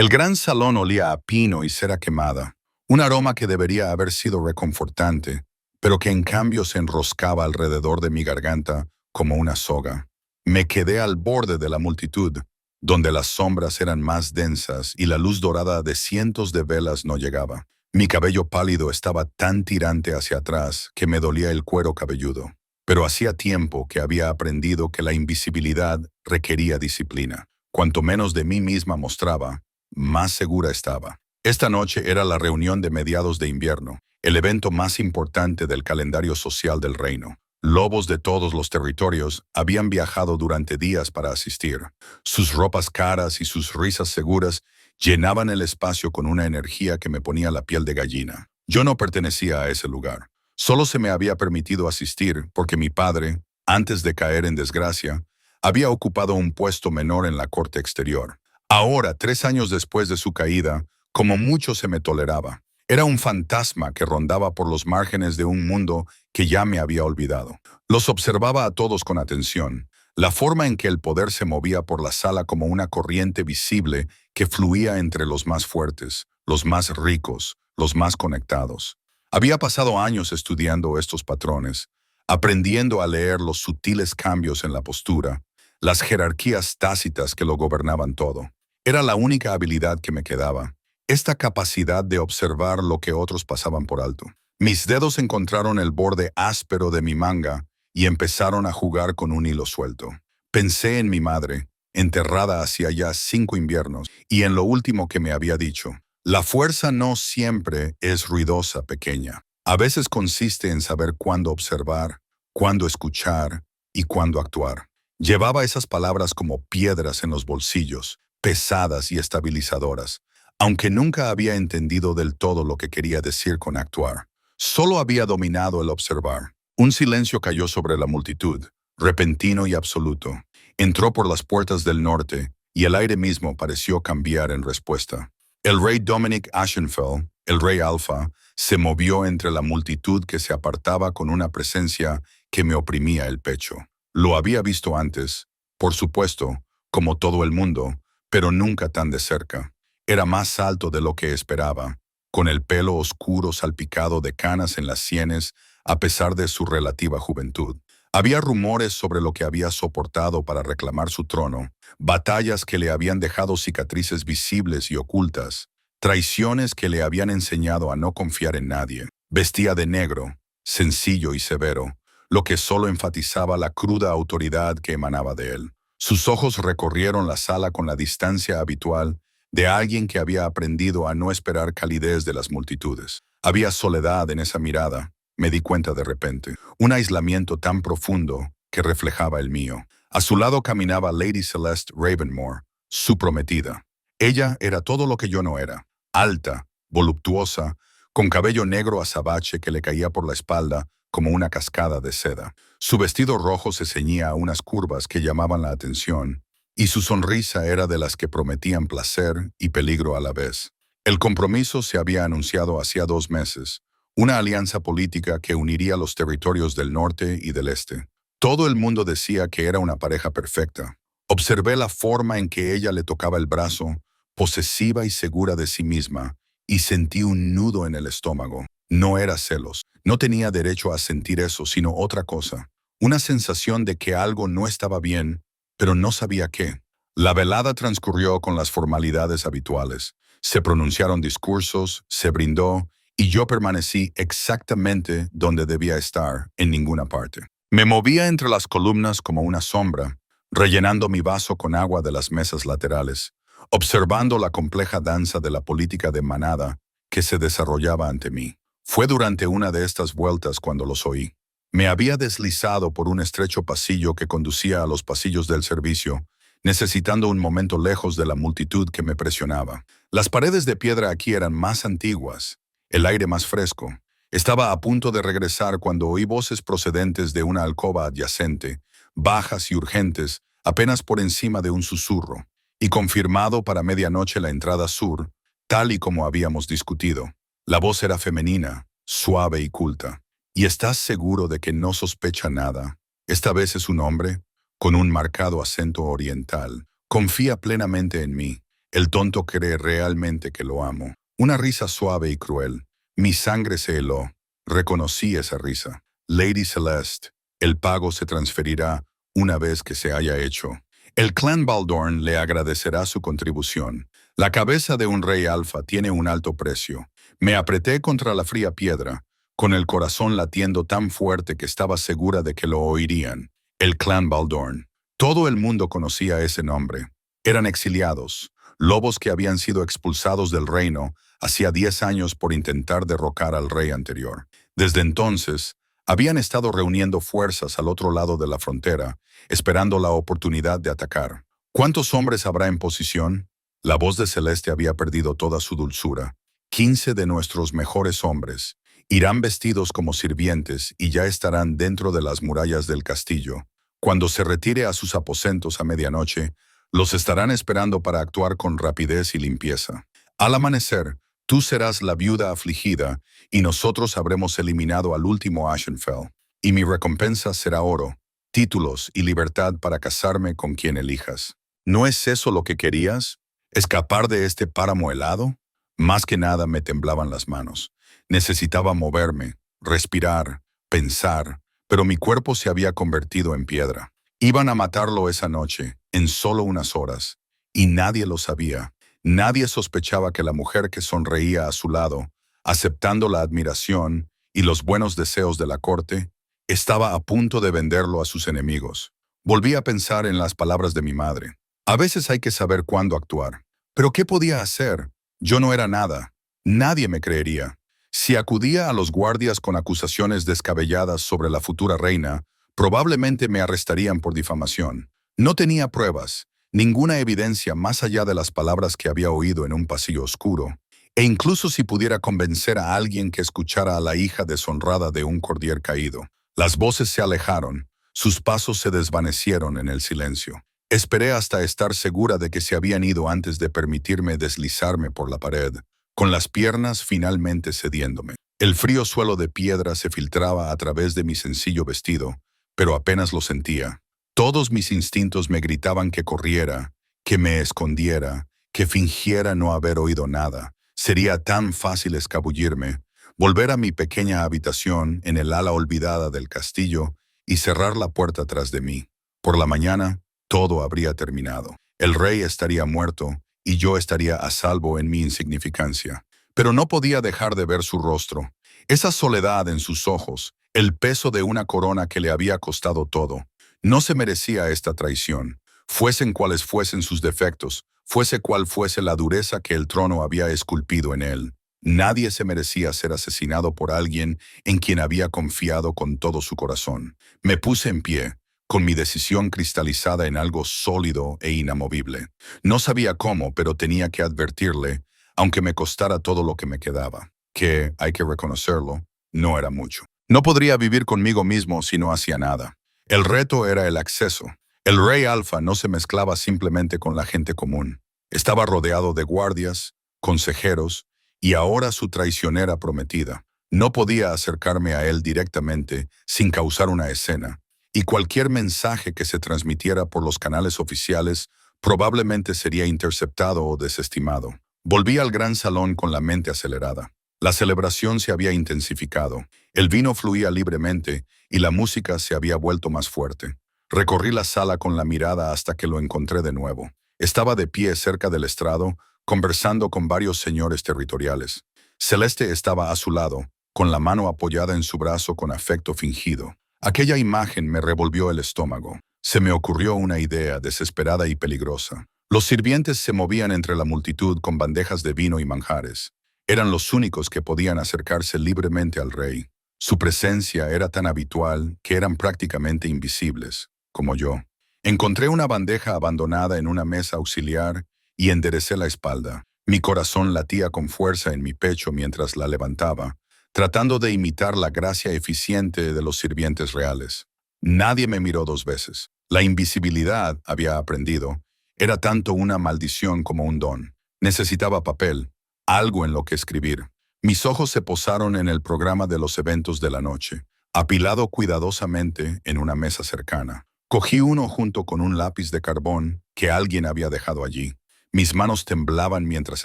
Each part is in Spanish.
El gran salón olía a pino y cera quemada, un aroma que debería haber sido reconfortante, pero que en cambio se enroscaba alrededor de mi garganta como una soga. Me quedé al borde de la multitud, donde las sombras eran más densas y la luz dorada de cientos de velas no llegaba. Mi cabello pálido estaba tan tirante hacia atrás que me dolía el cuero cabelludo. Pero hacía tiempo que había aprendido que la invisibilidad requería disciplina. Cuanto menos de mí misma mostraba, más segura estaba. Esta noche era la reunión de mediados de invierno, el evento más importante del calendario social del reino. Lobos de todos los territorios habían viajado durante días para asistir. Sus ropas caras y sus risas seguras llenaban el espacio con una energía que me ponía la piel de gallina. Yo no pertenecía a ese lugar. Solo se me había permitido asistir porque mi padre, antes de caer en desgracia, había ocupado un puesto menor en la corte exterior. Ahora, 3 años después de su caída, como mucho se me toleraba. Era un fantasma que rondaba por los márgenes de un mundo que ya me había olvidado. Los observaba a todos con atención, la forma en que el poder se movía por la sala como una corriente visible que fluía entre los más fuertes, los más ricos, los más conectados. Había pasado años estudiando estos patrones, aprendiendo a leer los sutiles cambios en la postura, las jerarquías tácitas que lo gobernaban todo. Era la única habilidad que me quedaba, esta capacidad de observar lo que otros pasaban por alto. Mis dedos encontraron el borde áspero de mi manga y empezaron a jugar con un hilo suelto. Pensé en mi madre, enterrada hacía ya 5 inviernos, y en lo último que me había dicho. La fuerza no siempre es ruidosa, pequeña. A veces consiste en saber cuándo observar, cuándo escuchar y cuándo actuar. Llevaba esas palabras como piedras en los bolsillos, pesadas y estabilizadoras, aunque nunca había entendido del todo lo que quería decir con actuar. Solo había dominado el observar. Un silencio cayó sobre la multitud, repentino y absoluto. Entró por las puertas del norte y el aire mismo pareció cambiar en respuesta. El rey Dominic Ashenfeld, el rey Alfa, se movió entre la multitud que se apartaba con una presencia que me oprimía el pecho. Lo había visto antes, por supuesto, como todo el mundo, pero nunca tan de cerca. Era más alto de lo que esperaba, con el pelo oscuro salpicado de canas en las sienes a pesar de su relativa juventud. Había rumores sobre lo que había soportado para reclamar su trono, batallas que le habían dejado cicatrices visibles y ocultas, traiciones que le habían enseñado a no confiar en nadie. Vestía de negro, sencillo y severo, lo que solo enfatizaba la cruda autoridad que emanaba de él. Sus ojos recorrieron la sala con la distancia habitual de alguien que había aprendido a no esperar calidez de las multitudes. Había soledad en esa mirada, me di cuenta de repente, un aislamiento tan profundo que reflejaba el mío. A su lado caminaba Lady Celeste Ravenmore, su prometida. Ella era todo lo que yo no era, alta, voluptuosa, con cabello negro azabache que le caía por la espalda como una cascada de seda. Su vestido rojo se ceñía a unas curvas que llamaban la atención, y su sonrisa era de las que prometían placer y peligro a la vez. El compromiso se había anunciado hacía 2 meses, una alianza política que uniría los territorios del norte y del este. Todo el mundo decía que era una pareja perfecta. Observé la forma en que ella le tocaba el brazo, posesiva y segura de sí misma, y sentí un nudo en el estómago. No era celos, no tenía derecho a sentir eso, sino otra cosa, una sensación de que algo no estaba bien, pero no sabía qué. La velada transcurrió con las formalidades habituales. Se pronunciaron discursos, se brindó, y yo permanecí exactamente donde debía estar, en ninguna parte. Me movía entre las columnas como una sombra, rellenando mi vaso con agua de las mesas laterales, observando la compleja danza de la política de manada que se desarrollaba ante mí. Fue durante una de estas vueltas cuando los oí. Me había deslizado por un estrecho pasillo que conducía a los pasillos del servicio, necesitando un momento lejos de la multitud que me presionaba. Las paredes de piedra aquí eran más antiguas, el aire más fresco. Estaba a punto de regresar cuando oí voces procedentes de una alcoba adyacente, bajas y urgentes, apenas por encima de un susurro, y confirmado para medianoche la entrada sur, tal y como habíamos discutido. La voz era femenina, suave y culta. ¿Y estás seguro de que no sospecha nada? Esta vez es un hombre, con un marcado acento oriental. Confía plenamente en mí. El tonto cree realmente que lo amo. Una risa suave y cruel. Mi sangre se heló. Reconocí esa risa. Lady Celeste, el pago se transferirá una vez que se haya hecho. El clan Baldorn le agradecerá su contribución. La cabeza de un rey alfa tiene un alto precio. Me apreté contra la fría piedra, con el corazón latiendo tan fuerte que estaba segura de que lo oirían. El clan Baldorn. Todo el mundo conocía ese nombre. Eran exiliados, lobos que habían sido expulsados del reino hacía 10 años por intentar derrocar al rey anterior. Desde entonces, habían estado reuniendo fuerzas al otro lado de la frontera, esperando la oportunidad de atacar. ¿Cuántos hombres habrá en posición? La voz de Celeste había perdido toda su dulzura. 15 de nuestros mejores hombres. Irán vestidos como sirvientes y ya estarán dentro de las murallas del castillo. Cuando se retire a sus aposentos a medianoche, los estarán esperando para actuar con rapidez y limpieza. Al amanecer, tú serás la viuda afligida y nosotros habremos eliminado al último Ashenfell. Y mi recompensa será oro, títulos y libertad para casarme con quien elijas. ¿No es eso lo que querías? ¿Escapar de este páramo helado? Más que nada me temblaban las manos. Necesitaba moverme, respirar, pensar, pero mi cuerpo se había convertido en piedra. Iban a matarlo esa noche, en solo unas horas, y nadie lo sabía. Nadie sospechaba que la mujer que sonreía a su lado, aceptando la admiración y los buenos deseos de la corte, estaba a punto de venderlo a sus enemigos. Volví a pensar en las palabras de mi madre. A veces hay que saber cuándo actuar. ¿Pero qué podía hacer? Yo no era nada. Nadie me creería. Si acudía a los guardias con acusaciones descabelladas sobre la futura reina, probablemente me arrestarían por difamación. No tenía pruebas, ninguna evidencia más allá de las palabras que había oído en un pasillo oscuro. E incluso si pudiera convencer a alguien que escuchara a la hija deshonrada de un cordier caído. Las voces se alejaron, sus pasos se desvanecieron en el silencio. Esperé hasta estar segura de que se habían ido antes de permitirme deslizarme por la pared, con las piernas finalmente cediéndome. El frío suelo de piedra se filtraba a través de mi sencillo vestido, pero apenas lo sentía. Todos mis instintos me gritaban que corriera, que me escondiera, que fingiera no haber oído nada. Sería tan fácil escabullirme, volver a mi pequeña habitación en el ala olvidada del castillo y cerrar la puerta tras de mí. Por la mañana, todo habría terminado. El rey estaría muerto y yo estaría a salvo en mi insignificancia. Pero no podía dejar de ver su rostro, esa soledad en sus ojos, el peso de una corona que le había costado todo. No se merecía esta traición, fuesen cuales fuesen sus defectos, fuese cual fuese la dureza que el trono había esculpido en él. Nadie se merecía ser asesinado por alguien en quien había confiado con todo su corazón. Me puse en pie, con mi decisión cristalizada en algo sólido e inamovible. No sabía cómo, pero tenía que advertirle, aunque me costara todo lo que me quedaba, que, hay que reconocerlo, no era mucho. No podría vivir conmigo mismo si no hacía nada. El reto era el acceso. El rey Alfa no se mezclaba simplemente con la gente común. Estaba rodeado de guardias, consejeros, y ahora su traicionera prometida. No podía acercarme a él directamente sin causar una escena, y cualquier mensaje que se transmitiera por los canales oficiales probablemente sería interceptado o desestimado. Volví al gran salón con la mente acelerada. La celebración se había intensificado, el vino fluía libremente y la música se había vuelto más fuerte. Recorrí la sala con la mirada hasta que lo encontré de nuevo. Estaba de pie cerca del estrado, conversando con varios señores territoriales. Celeste estaba a su lado, con la mano apoyada en su brazo con afecto fingido. Aquella imagen me revolvió el estómago. Se me ocurrió una idea desesperada y peligrosa. Los sirvientes se movían entre la multitud con bandejas de vino y manjares. Eran los únicos que podían acercarse libremente al rey. Su presencia era tan habitual que eran prácticamente invisibles, como yo. Encontré una bandeja abandonada en una mesa auxiliar y enderecé la espalda. Mi corazón latía con fuerza en mi pecho mientras la levantaba, tratando de imitar la gracia eficiente de los sirvientes reales. Nadie me miró 2 veces. La invisibilidad, había aprendido, era tanto una maldición como un don. Necesitaba papel, algo en lo que escribir. Mis ojos se posaron en el programa de los eventos de la noche, apilado cuidadosamente en una mesa cercana. Cogí uno junto con un lápiz de carbón que alguien había dejado allí. Mis manos temblaban mientras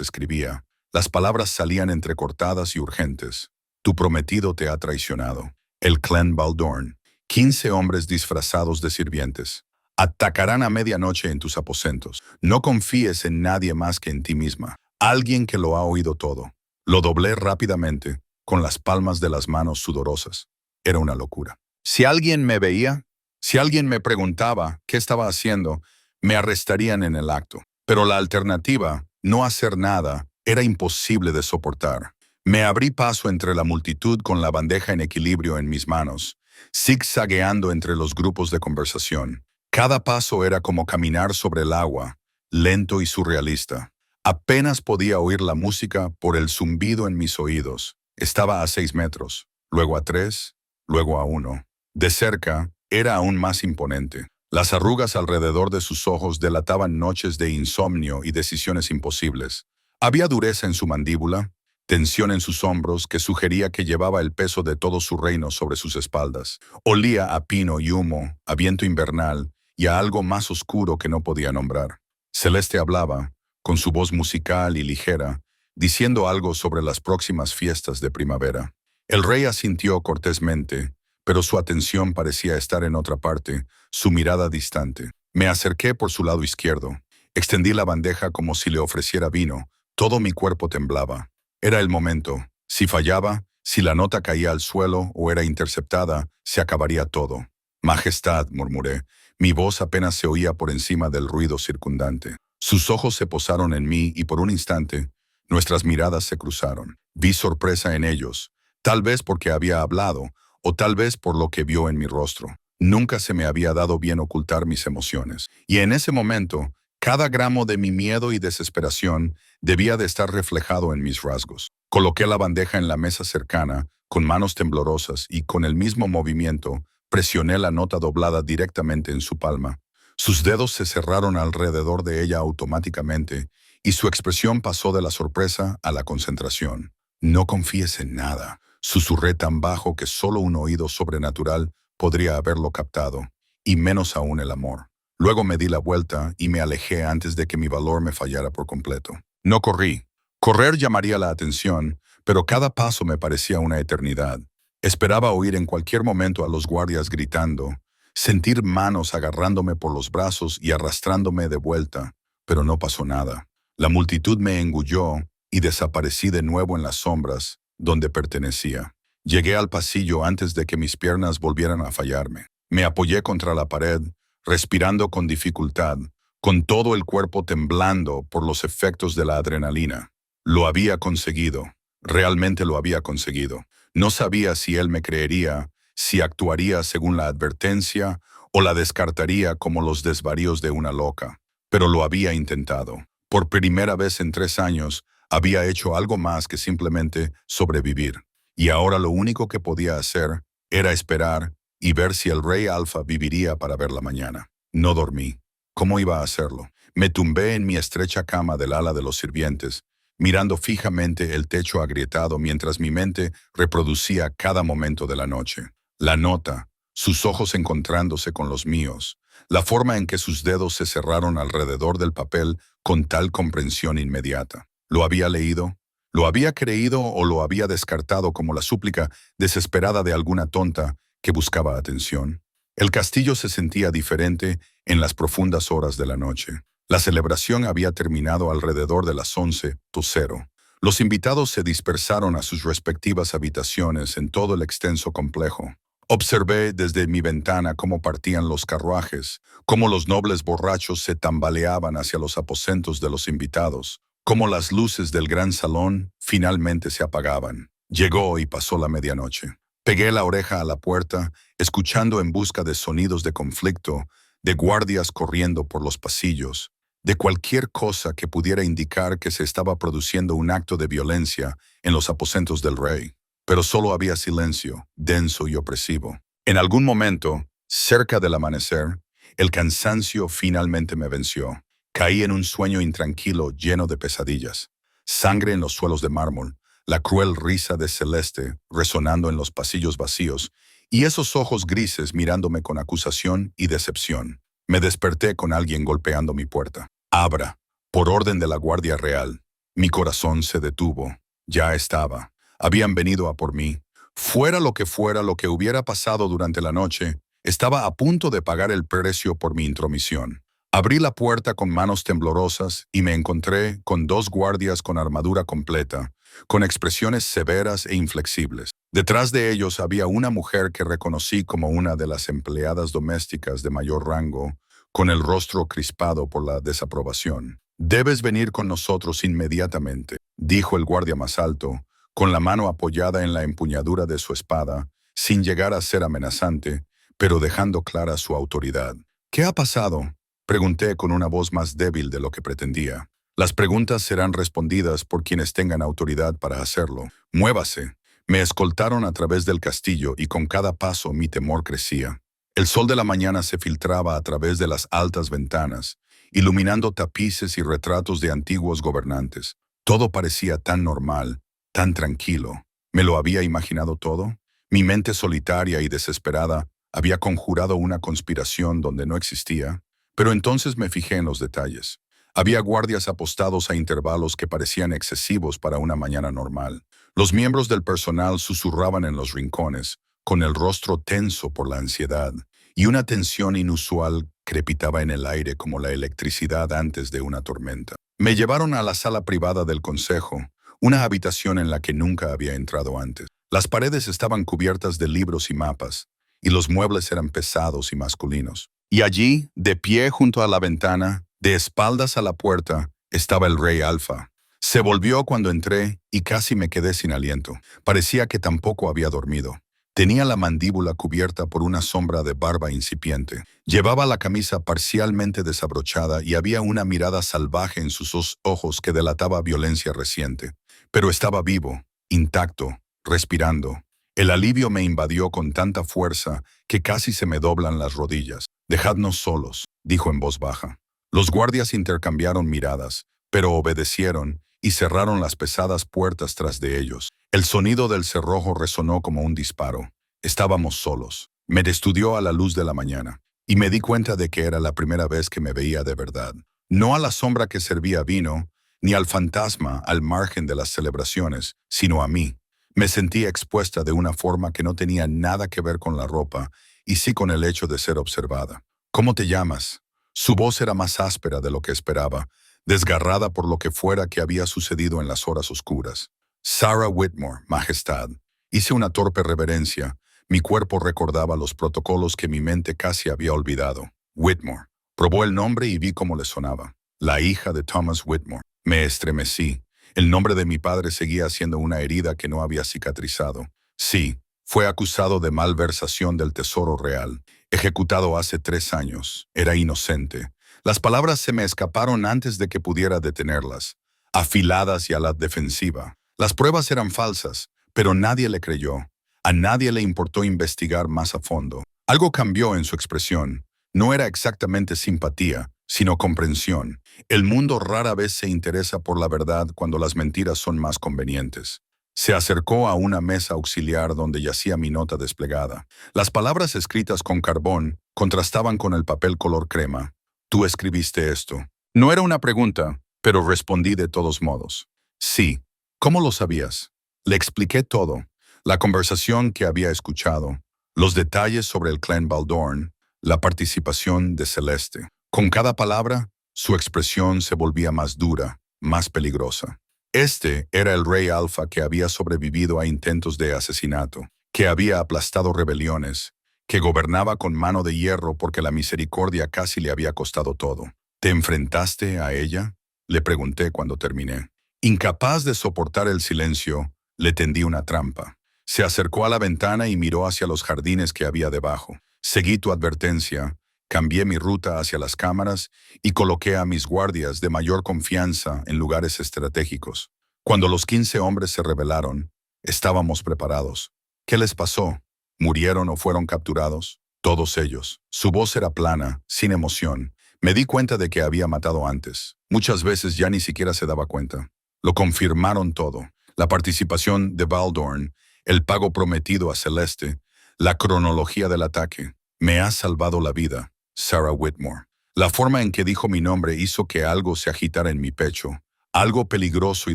escribía. Las palabras salían entrecortadas y urgentes. Tu prometido te ha traicionado. El clan Baldorn. 15 hombres disfrazados de sirvientes. Atacarán a medianoche en tus aposentos. No confíes en nadie más que en ti misma. Alguien que lo ha oído todo. Lo doblé rápidamente, con las palmas de las manos sudorosas. Era una locura. Si alguien me veía, si alguien me preguntaba qué estaba haciendo, me arrestarían en el acto. Pero la alternativa, no hacer nada, era imposible de soportar. Me abrí paso entre la multitud con la bandeja en equilibrio en mis manos, zigzagueando entre los grupos de conversación. Cada paso era como caminar sobre el agua, lento y surrealista. Apenas podía oír la música por el zumbido en mis oídos. Estaba a 6 metros, luego a 3, luego a 1. De cerca, era aún más imponente. Las arrugas alrededor de sus ojos delataban noches de insomnio y decisiones imposibles. Había dureza en su mandíbula, tensión en sus hombros que sugería que llevaba el peso de todo su reino sobre sus espaldas. Olía a pino y humo, a viento invernal y a algo más oscuro que no podía nombrar. Celeste hablaba, con su voz musical y ligera, diciendo algo sobre las próximas fiestas de primavera. El rey asintió cortésmente, pero su atención parecía estar en otra parte, su mirada distante. Me acerqué por su lado izquierdo. Extendí la bandeja como si le ofreciera vino. Todo mi cuerpo temblaba. Era el momento. Si fallaba, si la nota caía al suelo o era interceptada, se acabaría todo. Majestad, murmuré. Mi voz apenas se oía por encima del ruido circundante. Sus ojos se posaron en mí y por un instante, nuestras miradas se cruzaron. Vi sorpresa en ellos, tal vez porque había hablado, o tal vez por lo que vio en mi rostro. Nunca se me había dado bien ocultar mis emociones. Y en ese momento, cada gramo de mi miedo y desesperación debía de estar reflejado en mis rasgos. Coloqué la bandeja en la mesa cercana, con manos temblorosas y con el mismo movimiento, presioné la nota doblada directamente en su palma. Sus dedos se cerraron alrededor de ella automáticamente y su expresión pasó de la sorpresa a la concentración. No confíes en nada, susurré tan bajo que solo un oído sobrenatural podría haberlo captado, y menos aún el amor. Luego me di la vuelta y me alejé antes de que mi valor me fallara por completo. No corrí. Correr llamaría la atención, pero cada paso me parecía una eternidad. Esperaba oír en cualquier momento a los guardias gritando, sentir manos agarrándome por los brazos y arrastrándome de vuelta, pero no pasó nada. La multitud me engulló y desaparecí de nuevo en las sombras, donde pertenecía. Llegué al pasillo antes de que mis piernas volvieran a fallarme. Me apoyé contra la pared, respirando con dificultad, con todo el cuerpo temblando por los efectos de la adrenalina. Lo había conseguido. Realmente lo había conseguido. No sabía si él me creería, si actuaría según la advertencia o la descartaría como los desvaríos de una loca. Pero lo había intentado. Por primera vez en 3 años, había hecho algo más que simplemente sobrevivir. Y ahora lo único que podía hacer era esperar y ver si el rey Alfa viviría para ver la mañana. No dormí. ¿Cómo iba a hacerlo? Me tumbé en mi estrecha cama del ala de los sirvientes, mirando fijamente el techo agrietado mientras mi mente reproducía cada momento de la noche. La nota, sus ojos encontrándose con los míos, la forma en que sus dedos se cerraron alrededor del papel con tal comprensión inmediata. ¿Lo había leído? ¿Lo había creído o lo había descartado como la súplica desesperada de alguna tonta que buscaba atención? El castillo se sentía diferente en las profundas horas de la noche. La celebración había terminado alrededor de las 11:00. Los invitados se dispersaron a sus respectivas habitaciones en todo el extenso complejo. Observé desde mi ventana cómo partían los carruajes, cómo los nobles borrachos se tambaleaban hacia los aposentos de los invitados, cómo las luces del gran salón finalmente se apagaban. Llegó y pasó la medianoche. Pegué la oreja a la puerta, escuchando en busca de sonidos de conflicto, de guardias corriendo por los pasillos, de cualquier cosa que pudiera indicar que se estaba produciendo un acto de violencia en los aposentos del rey. Pero solo había silencio, denso y opresivo. En algún momento, cerca del amanecer, el cansancio finalmente me venció. Caí en un sueño intranquilo lleno de pesadillas. Sangre en los suelos de mármol, la cruel risa de Celeste resonando en los pasillos vacíos, y esos ojos grises mirándome con acusación y decepción. Me desperté con alguien golpeando mi puerta. «Abra, Por orden de la Guardia Real. Mi corazón se detuvo. Ya estaba. Habían venido a por mí. Fuera lo que hubiera pasado durante la noche, estaba a punto de pagar el precio por mi intromisión. Abrí la puerta con manos temblorosas y me encontré con dos guardias con armadura completa, con expresiones severas e inflexibles. Detrás de ellos había una mujer que reconocí como una de las empleadas domésticas de mayor rango, con el rostro crispado por la desaprobación. «Debes venir con nosotros inmediatamente», dijo el guardia más alto, con la mano apoyada en la empuñadura de su espada, sin llegar a ser amenazante, pero dejando clara su autoridad. «¿Qué ha pasado?», pregunté con una voz más débil de lo que pretendía. «Las preguntas serán respondidas por quienes tengan autoridad para hacerlo. Muévase». Me escoltaron a través del castillo y con cada paso mi temor crecía. El sol de la mañana se filtraba a través de las altas ventanas, iluminando tapices y retratos de antiguos gobernantes. Todo parecía tan normal, tan tranquilo. ¿Me lo había imaginado todo? Mi mente solitaria y desesperada había conjurado una conspiración donde no existía, pero entonces me fijé en los detalles. Había guardias apostados a intervalos que parecían excesivos para una mañana normal. Los miembros del personal susurraban en los rincones, con el rostro tenso por la ansiedad, y una tensión inusual crepitaba en el aire como la electricidad antes de una tormenta. Me llevaron a la sala privada del consejo, una habitación en la que nunca había entrado antes. Las paredes estaban cubiertas de libros y mapas, y los muebles eran pesados y masculinos. Y allí, de pie junto a la ventana, de espaldas a la puerta, estaba el rey Alfa. Se volvió cuando entré y casi me quedé sin aliento. Parecía que tampoco había dormido. Tenía la mandíbula cubierta por una sombra de barba incipiente. Llevaba la camisa parcialmente desabrochada y había una mirada salvaje en sus ojos que delataba violencia reciente. Pero estaba vivo, intacto, respirando. El alivio me invadió con tanta fuerza que casi se me doblan las rodillas. «Dejadnos solos», dijo en voz baja. Los guardias intercambiaron miradas, pero obedecieron y cerraron las pesadas puertas tras de ellos. El sonido del cerrojo resonó como un disparo. Estábamos solos. Me estudió a la luz de la mañana, y me di cuenta de que era la primera vez que me veía de verdad. No a la sombra que servía vino, ni al fantasma al margen de las celebraciones, sino a mí. Me sentía expuesta de una forma que no tenía nada que ver con la ropa, y sí con el hecho de ser observada. «¿Cómo te llamas?». Su voz era más áspera de lo que esperaba, desgarrada por lo que fuera que había sucedido en las horas oscuras. «Sarah Whitmore, Majestad». Hice una torpe reverencia. Mi cuerpo recordaba los protocolos que mi mente casi había olvidado. «Whitmore». Probó el nombre y vi cómo le sonaba. La hija de Thomas Whitmore. Me estremecí. El nombre de mi padre seguía siendo una herida que no había cicatrizado. Sí, fue acusado de malversación del tesoro real. Ejecutado hace 3 años. Era inocente. Las palabras se me escaparon antes de que pudiera detenerlas, afiladas y a la defensiva. Las pruebas eran falsas, pero nadie le creyó. A nadie le importó investigar más a fondo. Algo cambió en su expresión. No era exactamente simpatía, sino comprensión. El mundo rara vez se interesa por la verdad cuando las mentiras son más convenientes. Se acercó a una mesa auxiliar donde yacía mi nota desplegada. Las palabras escritas con carbón contrastaban con el papel color crema. «Tú escribiste esto». No era una pregunta, pero respondí de todos modos. «Sí». «¿Cómo lo sabías?». Le expliqué todo, la conversación que había escuchado, los detalles sobre el clan Baldorn, la participación de Celeste. Con cada palabra, su expresión se volvía más dura, más peligrosa. Este era el rey Alfa que había sobrevivido a intentos de asesinato, que había aplastado rebeliones, que gobernaba con mano de hierro porque la misericordia casi le había costado todo. «¿Te enfrentaste a ella?», le pregunté cuando terminé. Incapaz de soportar el silencio, le tendí una trampa. Se acercó a la ventana y miró hacia los jardines que había debajo. «Seguí tu advertencia, cambié mi ruta hacia las cámaras y coloqué a mis guardias de mayor confianza en lugares estratégicos. Cuando los 15 hombres se rebelaron, estábamos preparados. ¿Qué les pasó? ¿Murieron o fueron capturados?». «Todos ellos». Su voz era plana, sin emoción. Me di cuenta de que había matado antes. Muchas veces ya ni siquiera se daba cuenta. Lo confirmaron todo. La participación de Baldorn, el pago prometido a Celeste, la cronología del ataque. «Me has salvado la vida, Sarah Whitmore». La forma en que dijo mi nombre hizo que algo se agitara en mi pecho, algo peligroso y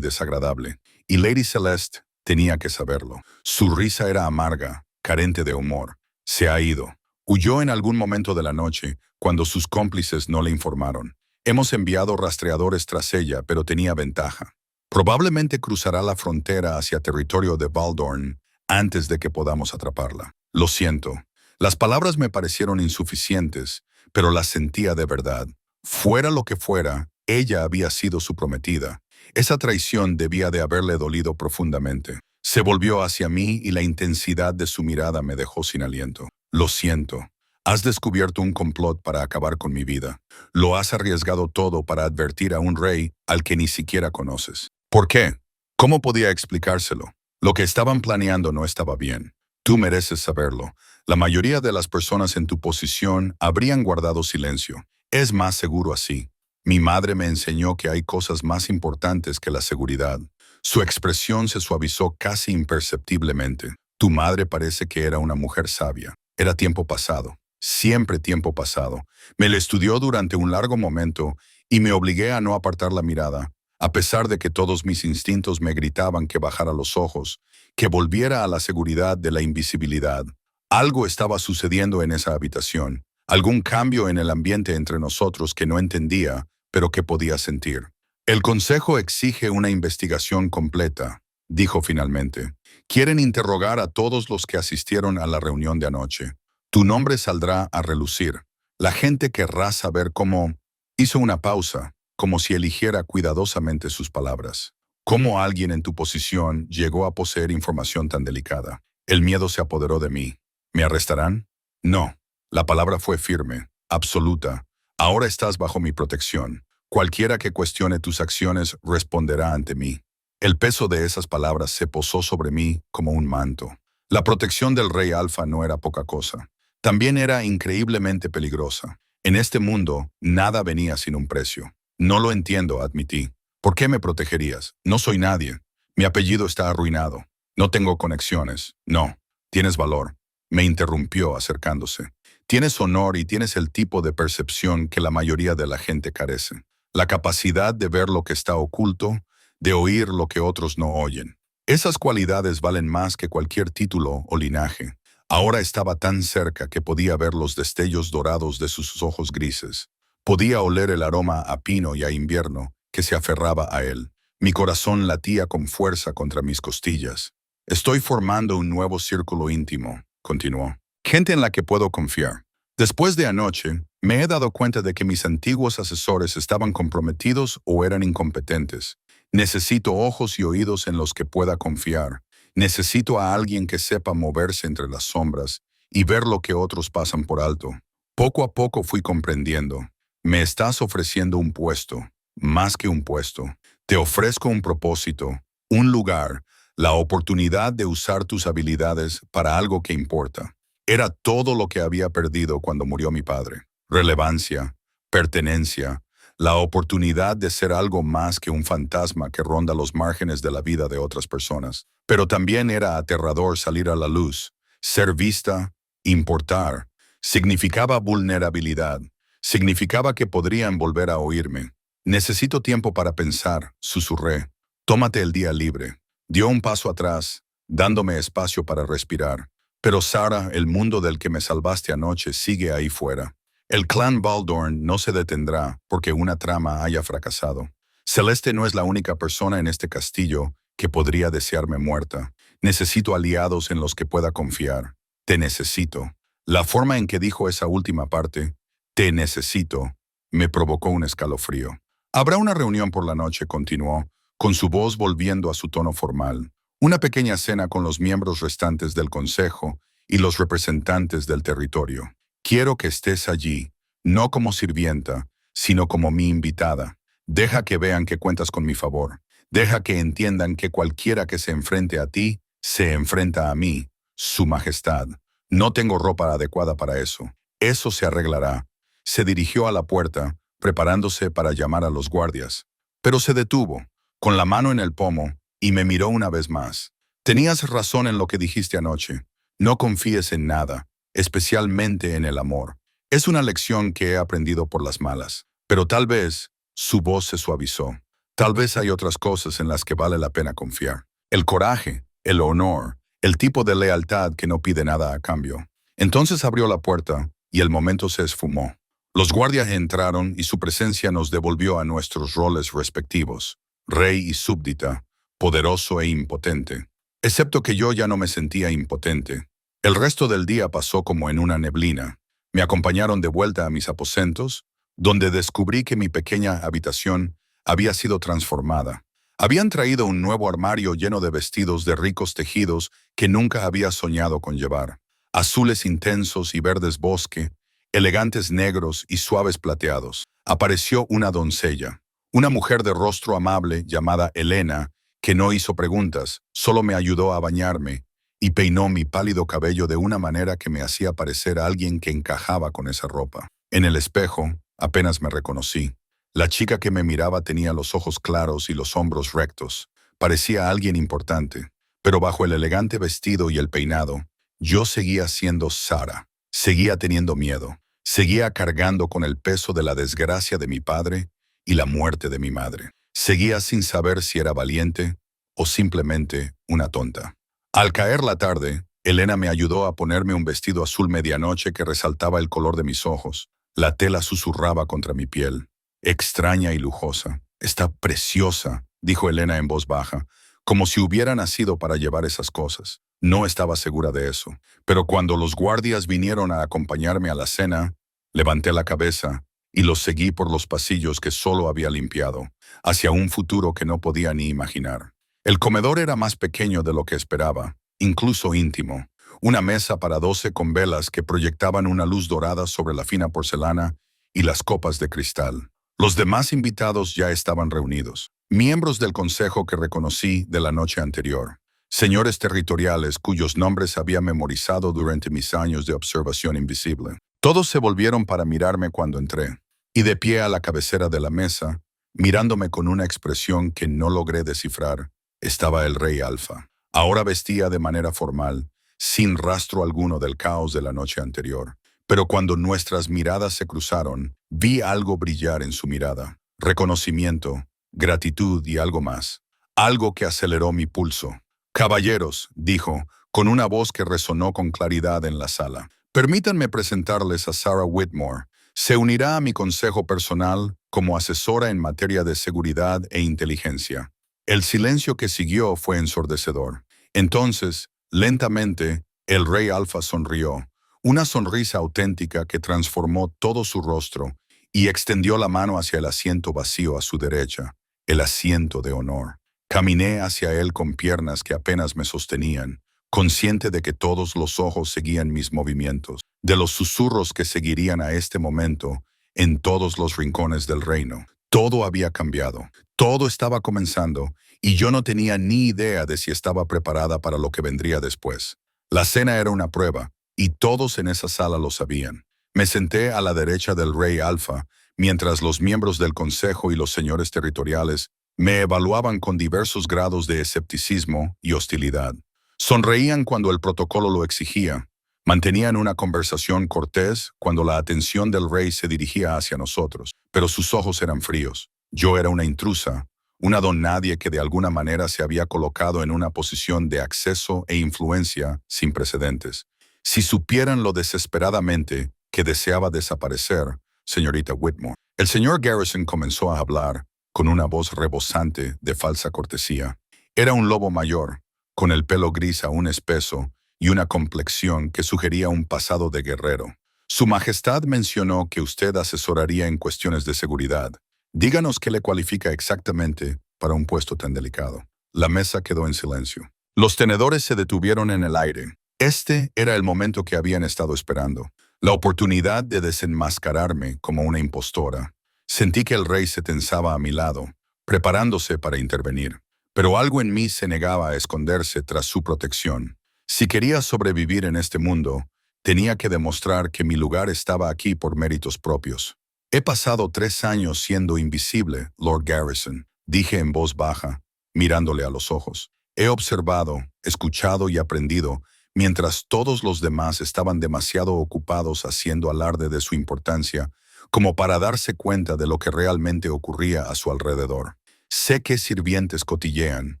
desagradable. Y Lady Celeste tenía que saberlo. Su risa era amarga, carente de humor. Se ha ido. Huyó en algún momento de la noche, cuando sus cómplices no le informaron. Hemos enviado rastreadores tras ella, pero tenía ventaja. Probablemente cruzará la frontera hacia territorio de Baldorn antes de que podamos atraparla. Lo siento. Las palabras me parecieron insuficientes, pero las sentía de verdad. Fuera lo que fuera, ella había sido su prometida. Esa traición debía de haberle dolido profundamente. Se volvió hacia mí y la intensidad de su mirada me dejó sin aliento. Lo siento. Has descubierto un complot para acabar con mi vida. Lo has arriesgado todo para advertir a un rey al que ni siquiera conoces. ¿Por qué? ¿Cómo podía explicárselo? Lo que estaban planeando no estaba bien. Tú mereces saberlo. La mayoría de las personas en tu posición habrían guardado silencio. Es más seguro así. Mi madre me enseñó que hay cosas más importantes que la seguridad. Su expresión se suavizó casi imperceptiblemente. Tu madre parece que era una mujer sabia. Era tiempo pasado. Siempre tiempo pasado. Me lo estudió durante un largo momento y me obligué a no apartar la mirada, a pesar de que todos mis instintos me gritaban que bajara los ojos, que volviera a la seguridad de la invisibilidad. Algo estaba sucediendo en esa habitación, algún cambio en el ambiente entre nosotros que no entendía, pero que podía sentir. El consejo exige una investigación completa, dijo finalmente. Quieren interrogar a todos los que asistieron a la reunión de anoche. Tu nombre saldrá a relucir. La gente querrá saber cómo... Hizo una pausa, como si eligiera cuidadosamente sus palabras. ¿Cómo alguien en tu posición llegó a poseer información tan delicada? El miedo se apoderó de mí. ¿Me arrestarán? No. La palabra fue firme, absoluta. Ahora estás bajo mi protección. Cualquiera que cuestione tus acciones responderá ante mí. El peso de esas palabras se posó sobre mí como un manto. La protección del rey Alfa no era poca cosa. También era increíblemente peligrosa. En este mundo, nada venía sin un precio. No lo entiendo, admití. ¿Por qué me protegerías? No soy nadie. Mi apellido está arruinado. No tengo conexiones. No. Tienes valor. Me interrumpió acercándose. Tienes honor y tienes el tipo de percepción que la mayoría de la gente carece. La capacidad de ver lo que está oculto, de oír lo que otros no oyen. Esas cualidades valen más que cualquier título o linaje. Ahora estaba tan cerca que podía ver los destellos dorados de sus ojos grises. Podía oler el aroma a pino y a invierno que se aferraba a él. Mi corazón latía con fuerza contra mis costillas. Estoy formando un nuevo círculo íntimo, continuó. Gente en la que puedo confiar. Después de anoche, me he dado cuenta de que mis antiguos asesores estaban comprometidos o eran incompetentes. Necesito ojos y oídos en los que pueda confiar. Necesito a alguien que sepa moverse entre las sombras y ver lo que otros pasan por alto. Poco a poco fui comprendiendo. Me estás ofreciendo un puesto, más que un puesto. Te ofrezco un propósito, un lugar, la oportunidad de usar tus habilidades para algo que importa. Era todo lo que había perdido cuando murió mi padre. Relevancia, pertenencia, la oportunidad de ser algo más que un fantasma que ronda los márgenes de la vida de otras personas. Pero también era aterrador salir a la luz, ser vista, importar. Significaba vulnerabilidad. Significaba que podrían volver a oírme. Necesito tiempo para pensar, susurré. Tómate el día libre. Dio un paso atrás, dándome espacio para respirar. Pero Sara, el mundo del que me salvaste anoche sigue ahí fuera. El clan Baldorn no se detendrá porque una trama haya fracasado. Celeste no es la única persona en este castillo que podría desearme muerta. Necesito aliados en los que pueda confiar. Te necesito. La forma en que dijo esa última parte, te necesito, me provocó un escalofrío. Habrá una reunión por la noche, continuó, con su voz volviendo a su tono formal. Una pequeña cena con los miembros restantes del consejo y los representantes del territorio. Quiero que estés allí, no como sirvienta, sino como mi invitada. Deja que vean que cuentas con mi favor. Deja que entiendan que cualquiera que se enfrente a ti, se enfrenta a mí, su majestad. No tengo ropa adecuada para eso. Eso se arreglará. Se dirigió a la puerta, preparándose para llamar a los guardias. Pero se detuvo, con la mano en el pomo, y me miró una vez más. Tenías razón en lo que dijiste anoche. No confíes en nada, especialmente en el amor. Es una lección que he aprendido por las malas. Pero tal vez su voz se suavizó. Tal vez hay otras cosas en las que vale la pena confiar. El coraje, el honor, el tipo de lealtad que no pide nada a cambio. Entonces abrió la puerta y el momento se esfumó. Los guardias entraron y su presencia nos devolvió a nuestros roles respectivos, rey y súbdita, poderoso e impotente. Excepto que yo ya no me sentía impotente. El resto del día pasó como en una neblina. Me acompañaron de vuelta a mis aposentos, donde descubrí que mi pequeña habitación había sido transformada. Habían traído un nuevo armario lleno de vestidos de ricos tejidos que nunca había soñado con llevar. Azules intensos y verdes bosque, elegantes negros y suaves plateados. Apareció una doncella, una mujer de rostro amable llamada Elena, que no hizo preguntas, solo me ayudó a bañarme y peinó mi pálido cabello de una manera que me hacía parecer a alguien que encajaba con esa ropa. En el espejo, apenas me reconocí. La chica que me miraba tenía los ojos claros y los hombros rectos. Parecía alguien importante, pero bajo el elegante vestido y el peinado, yo seguía siendo Sara. Seguía teniendo miedo. Seguía cargando con el peso de la desgracia de mi padre y la muerte de mi madre. Seguía sin saber si era valiente o simplemente una tonta. Al caer la tarde, Elena me ayudó a ponerme un vestido azul medianoche que resaltaba el color de mis ojos. La tela susurraba contra mi piel, extraña y lujosa. «Está preciosa», dijo Elena en voz baja, como si hubiera nacido para llevar esas cosas. No estaba segura de eso, pero cuando los guardias vinieron a acompañarme a la cena, levanté la cabeza y los seguí por los pasillos que solo había limpiado, hacia un futuro que no podía ni imaginar. El comedor era más pequeño de lo que esperaba, incluso íntimo. Una mesa para 12 con velas que proyectaban una luz dorada sobre la fina porcelana y las copas de cristal. Los demás invitados ya estaban reunidos, miembros del consejo que reconocí de la noche anterior, señores territoriales cuyos nombres había memorizado durante mis años de observación invisible. Todos se volvieron para mirarme cuando entré, y de pie a la cabecera de la mesa, mirándome con una expresión que no logré descifrar, estaba el rey Alfa. Ahora vestía de manera formal, sin rastro alguno del caos de la noche anterior. Pero cuando nuestras miradas se cruzaron, vi algo brillar en su mirada. Reconocimiento, gratitud y algo más. Algo que aceleró mi pulso. «Caballeros», dijo, con una voz que resonó con claridad en la sala. «Permítanme presentarles a Sarah Whitmore. Se unirá a mi consejo personal como asesora en materia de seguridad e inteligencia». El silencio que siguió fue ensordecedor. Entonces, lentamente, el rey Alfa sonrió. Una sonrisa auténtica que transformó todo su rostro y extendió la mano hacia el asiento vacío a su derecha, el asiento de honor. Caminé hacia él con piernas que apenas me sostenían, consciente de que todos los ojos seguían mis movimientos, de los susurros que seguirían a este momento en todos los rincones del reino. Todo había cambiado, todo estaba comenzando, y yo no tenía ni idea de si estaba preparada para lo que vendría después. La cena era una prueba, y todos en esa sala lo sabían. Me senté a la derecha del rey Alfa, mientras los miembros del consejo y los señores territoriales me evaluaban con diversos grados de escepticismo y hostilidad. Sonreían cuando el protocolo lo exigía. Mantenían una conversación cortés cuando la atención del rey se dirigía hacia nosotros, pero sus ojos eran fríos. Yo era una intrusa, una don nadie que de alguna manera se había colocado en una posición de acceso e influencia sin precedentes. Si supieran lo desesperadamente que deseaba desaparecer, señorita Whitmore. El señor Garrison comenzó a hablar con una voz rebosante de falsa cortesía. Era un lobo mayor, con el pelo gris aún espeso y una complexión que sugería un pasado de guerrero. Su Majestad mencionó que usted asesoraría en cuestiones de seguridad. Díganos qué le cualifica exactamente para un puesto tan delicado. La mesa quedó en silencio. Los tenedores se detuvieron en el aire. Este era el momento que habían estado esperando, la oportunidad de desenmascararme como una impostora. Sentí que el rey se tensaba a mi lado, preparándose para intervenir, pero algo en mí se negaba a esconderse tras su protección. Si quería sobrevivir en este mundo, tenía que demostrar que mi lugar estaba aquí por méritos propios. «He pasado 3 años siendo invisible, Lord Garrison», dije en voz baja, mirándole a los ojos. «He observado, escuchado y aprendido mientras todos los demás estaban demasiado ocupados haciendo alarde de su importancia como para darse cuenta de lo que realmente ocurría a su alrededor. Sé que sirvientes cotillean,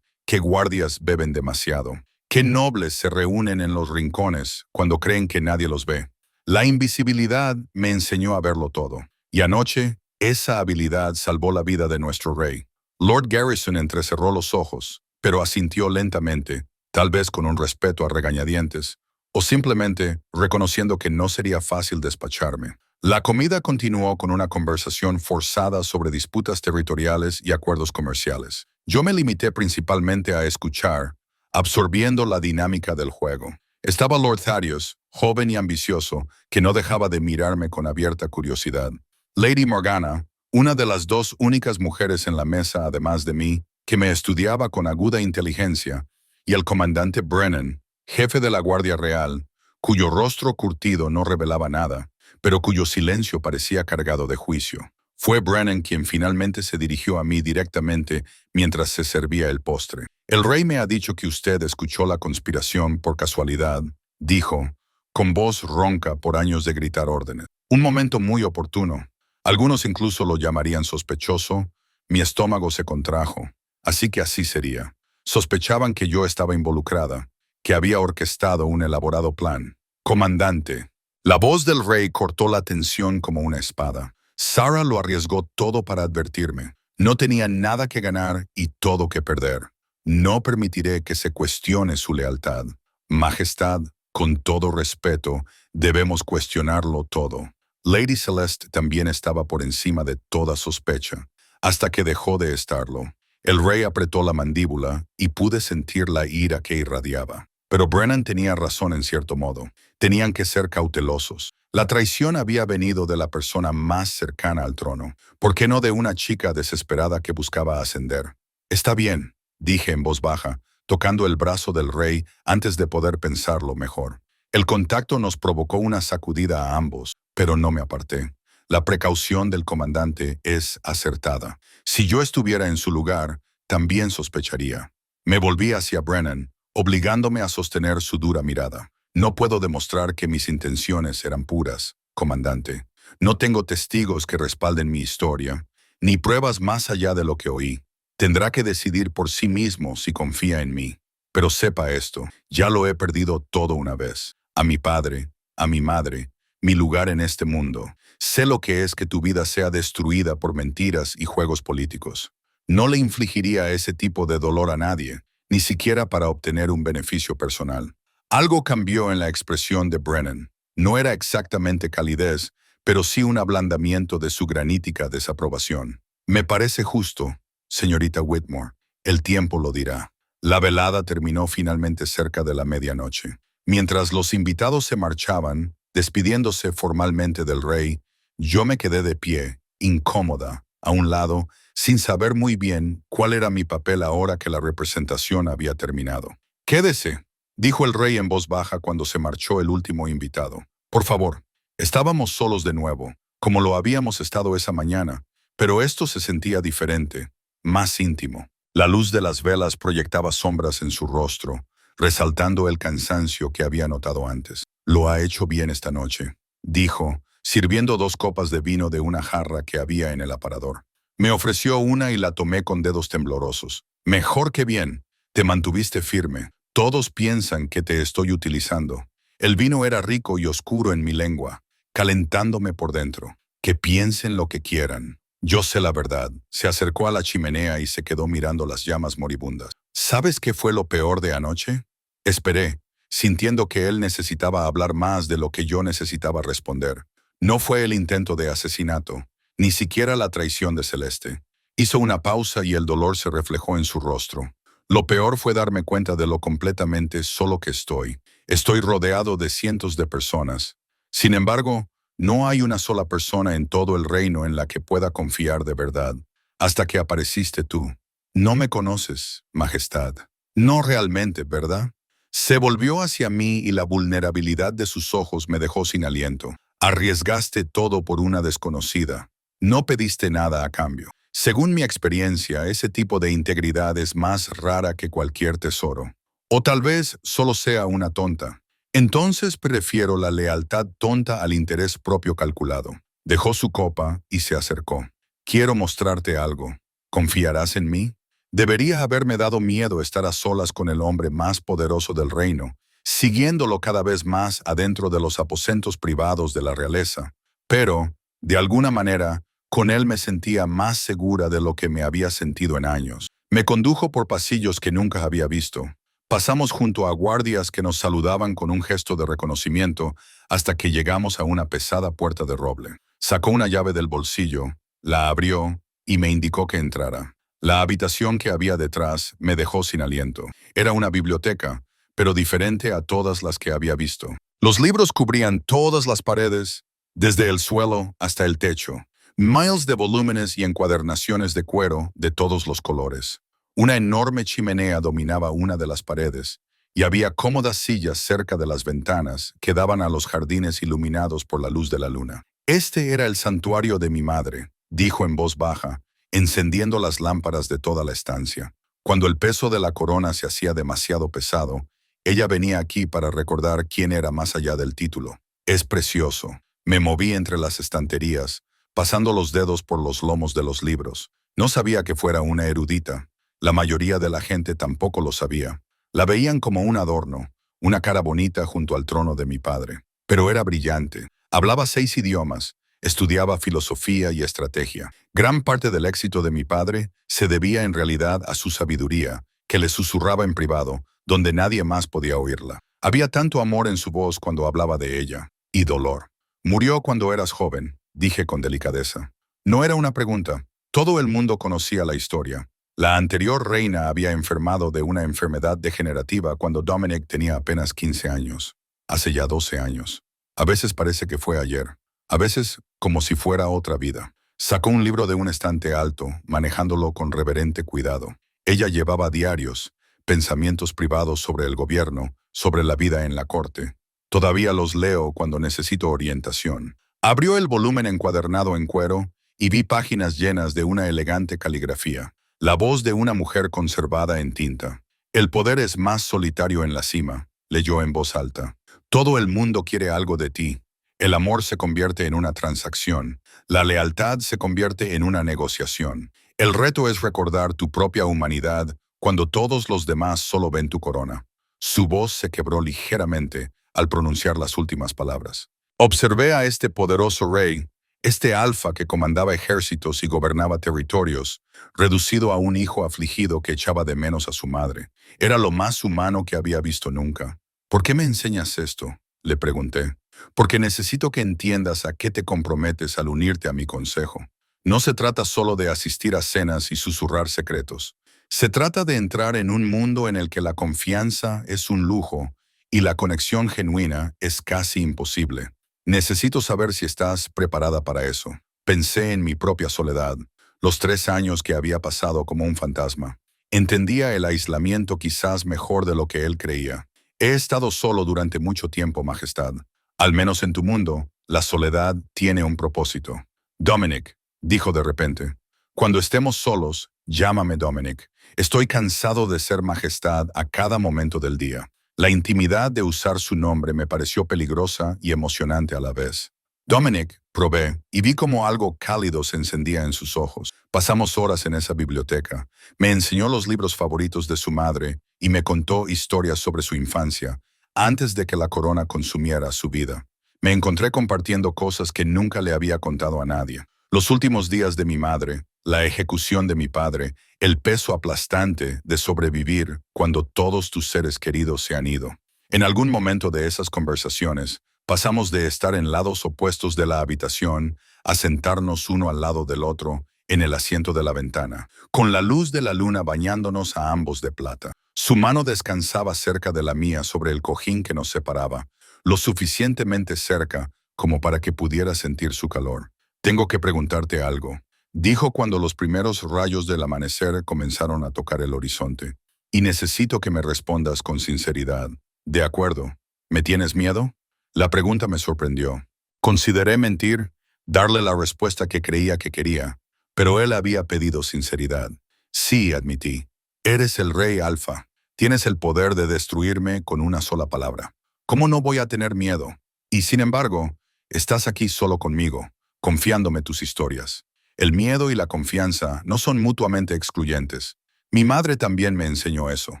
que guardias beben demasiado, que nobles se reúnen en los rincones cuando creen que nadie los ve. La invisibilidad me enseñó a verlo todo, y anoche esa habilidad salvó la vida de nuestro rey. Lord Garrison entrecerró los ojos, pero asintió lentamente, tal vez con un respeto a regañadientes, o simplemente reconociendo que no sería fácil despacharme. La comida continuó con una conversación forzada sobre disputas territoriales y acuerdos comerciales. Yo me limité principalmente a escuchar, absorbiendo la dinámica del juego. Estaba Lord Thaddeus, joven y ambicioso, que no dejaba de mirarme con abierta curiosidad. Lady Morgana, una de las dos únicas mujeres en la mesa además de mí, que me estudiaba con aguda inteligencia, y el comandante Brennan, jefe de la Guardia Real, cuyo rostro curtido no revelaba nada, pero cuyo silencio parecía cargado de juicio. Fue Brennan quien finalmente se dirigió a mí directamente mientras se servía el postre. «El rey me ha dicho que usted escuchó la conspiración por casualidad», dijo, con voz ronca por años de gritar órdenes. Un momento muy oportuno. Algunos incluso lo llamarían sospechoso. Mi estómago se contrajo. Así que así sería. Sospechaban que yo estaba involucrada, que había orquestado un elaborado plan. «Comandante». La voz del rey cortó la tensión como una espada. Sarah lo arriesgó todo para advertirme. No tenía nada que ganar y todo que perder. No permitiré que se cuestione su lealtad. Majestad, con todo respeto, debemos cuestionarlo todo. Lady Celeste también estaba por encima de toda sospecha, hasta que dejó de estarlo. El rey apretó la mandíbula y pude sentir la ira que irradiaba. Pero Brennan tenía razón en cierto modo. Tenían que ser cautelosos. La traición había venido de la persona más cercana al trono. ¿Por qué no de una chica desesperada que buscaba ascender? «Está bien», dije en voz baja, tocando el brazo del rey antes de poder pensarlo mejor. El contacto nos provocó una sacudida a ambos, pero no me aparté. La precaución del comandante es acertada. Si yo estuviera en su lugar, también sospecharía. Me volví hacia Brennan, obligándome a sostener su dura mirada. «No puedo demostrar que mis intenciones eran puras, comandante. No tengo testigos que respalden mi historia, ni pruebas más allá de lo que oí. Tendrá que decidir por sí mismo si confía en mí. Pero sepa esto, ya lo he perdido todo una vez. A mi padre, a mi madre, mi lugar en este mundo. Sé lo que es que tu vida sea destruida por mentiras y juegos políticos. No le infligiría ese tipo de dolor a nadie, ni siquiera para obtener un beneficio personal». Algo cambió en la expresión de Brennan. No era exactamente calidez, pero sí un ablandamiento de su granítica desaprobación. «Me parece justo, señorita Whitmore. El tiempo lo dirá». La velada terminó finalmente cerca de la medianoche. Mientras los invitados se marchaban, despidiéndose formalmente del rey, yo me quedé de pie, incómoda, a un lado, sin saber muy bien cuál era mi papel ahora que la representación había terminado. «Quédese», dijo el rey en voz baja cuando se marchó el último invitado. «Por favor». Estábamos solos de nuevo, como lo habíamos estado esa mañana, pero esto se sentía diferente, más íntimo. La luz de las velas proyectaba sombras en su rostro, resaltando el cansancio que había notado antes. «Lo ha hecho bien esta noche», dijo, sirviendo 2 copas de vino de una jarra que había en el aparador. Me ofreció una y la tomé con dedos temblorosos. «Mejor que bien. Te mantuviste firme. Todos piensan que te estoy utilizando». El vino era rico y oscuro en mi lengua, calentándome por dentro. «Que piensen lo que quieran. Yo sé la verdad». Se acercó a la chimenea y se quedó mirando las llamas moribundas. «¿Sabes qué fue lo peor de anoche?». Esperé, sintiendo que él necesitaba hablar más de lo que yo necesitaba responder. No fue el intento de asesinato, ni siquiera la traición de Celeste. Hizo una pausa y el dolor se reflejó en su rostro. «Lo peor fue darme cuenta de lo completamente solo que estoy. Estoy rodeado de cientos de personas. Sin embargo, no hay una sola persona en todo el reino en la que pueda confiar de verdad, hasta que apareciste tú. No me conoces, Majestad. No realmente, ¿verdad?». Se volvió hacia mí y la vulnerabilidad de sus ojos me dejó sin aliento. «Arriesgaste todo por una desconocida. No pediste nada a cambio. Según mi experiencia, ese tipo de integridad es más rara que cualquier tesoro. O tal vez solo sea una tonta. Entonces prefiero la lealtad tonta al interés propio calculado. Dejó su copa y se acercó. Quiero mostrarte algo. ¿Confiarás en mí? Debería haberme dado miedo estar a solas con el hombre más poderoso del reino, siguiéndolo cada vez más adentro de los aposentos privados de la realeza. Pero, de alguna manera, con él me sentía más segura de lo que me había sentido en años. Me condujo por pasillos que nunca había visto. Pasamos junto a guardias que nos saludaban con un gesto de reconocimiento hasta que llegamos a una pesada puerta de roble. Sacó una llave del bolsillo, la abrió y me indicó que entrara. La habitación que había detrás me dejó sin aliento. Era una biblioteca, pero diferente a todas las que había visto. Los libros cubrían todas las paredes, desde el suelo hasta el techo. Miles de volúmenes y encuadernaciones de cuero de todos los colores. Una enorme chimenea dominaba una de las paredes, y había cómodas sillas cerca de las ventanas que daban a los jardines iluminados por la luz de la luna. Este era el santuario de mi madre, dijo en voz baja, encendiendo las lámparas de toda la estancia. Cuando el peso de la corona se hacía demasiado pesado, ella venía aquí para recordar quién era más allá del título. Es precioso. Me moví entre las estanterías, pasando los dedos por los lomos de los libros. No sabía que fuera una erudita. La mayoría de la gente tampoco lo sabía. La veían como un adorno, una cara bonita junto al trono de mi padre. Pero era brillante. Hablaba 6 idiomas, estudiaba filosofía y estrategia. Gran parte del éxito de mi padre se debía en realidad a su sabiduría, que le susurraba en privado, donde nadie más podía oírla. Había tanto amor en su voz cuando hablaba de ella, y dolor. Murió cuando eras joven, dije con delicadeza. No era una pregunta. Todo el mundo conocía la historia. La anterior reina había enfermado de una enfermedad degenerativa cuando Dominic tenía apenas 15 años. Hace ya 12 años. A veces parece que fue ayer. A veces como si fuera otra vida. Sacó un libro de un estante alto, manejándolo con reverente cuidado. Ella llevaba diarios, pensamientos privados sobre el gobierno, sobre la vida en la corte. Todavía los leo cuando necesito orientación. Abrió el volumen encuadernado en cuero y vi páginas llenas de una elegante caligrafía. La voz de una mujer conservada en tinta. El poder es más solitario en la cima, leyó en voz alta. Todo el mundo quiere algo de ti. El amor se convierte en una transacción. La lealtad se convierte en una negociación. El reto es recordar tu propia humanidad cuando todos los demás solo ven tu corona. Su voz se quebró ligeramente al pronunciar las últimas palabras. Observé a este poderoso rey, este alfa que comandaba ejércitos y gobernaba territorios, reducido a un hijo afligido que echaba de menos a su madre. Era lo más humano que había visto nunca. ¿Por qué me enseñas esto?, le pregunté. Porque necesito que entiendas a qué te comprometes al unirte a mi consejo. No se trata solo de asistir a cenas y susurrar secretos. Se trata de entrar en un mundo en el que la confianza es un lujo y la conexión genuina es casi imposible. Necesito saber si estás preparada para eso. Pensé en mi propia soledad, los 3 años que había pasado como un fantasma. Entendía el aislamiento quizás mejor de lo que él creía. He estado solo durante mucho tiempo, Majestad. Al menos en tu mundo, la soledad tiene un propósito. Dominic, dijo de repente, cuando estemos solos, llámame Dominic. Estoy cansado de ser Majestad a cada momento del día. La intimidad de usar su nombre me pareció peligrosa y emocionante a la vez. Dominic, probé, y vi como algo cálido se encendía en sus ojos. Pasamos horas en esa biblioteca. Me enseñó los libros favoritos de su madre y me contó historias sobre su infancia, antes de que la corona consumiera su vida. Me encontré compartiendo cosas que nunca le había contado a nadie. Los últimos días de mi madre, la ejecución de mi padre, el peso aplastante de sobrevivir cuando todos tus seres queridos se han ido. En algún momento de esas conversaciones, pasamos de estar en lados opuestos de la habitación a sentarnos uno al lado del otro en el asiento de la ventana, con la luz de la luna bañándonos a ambos de plata. Su mano descansaba cerca de la mía sobre el cojín que nos separaba, lo suficientemente cerca como para que pudiera sentir su calor. Tengo que preguntarte algo, dijo cuando los primeros rayos del amanecer comenzaron a tocar el horizonte. Y necesito que me respondas con sinceridad. De acuerdo. ¿Me tienes miedo? La pregunta me sorprendió. Consideré mentir, darle la respuesta que creía que quería, pero él había pedido sinceridad. Sí, admití. Eres el rey Alfa. Tienes el poder de destruirme con una sola palabra. ¿Cómo no voy a tener miedo? Y sin embargo, estás aquí solo conmigo, confiándome tus historias. El miedo y la confianza no son mutuamente excluyentes. Mi madre también me enseñó eso.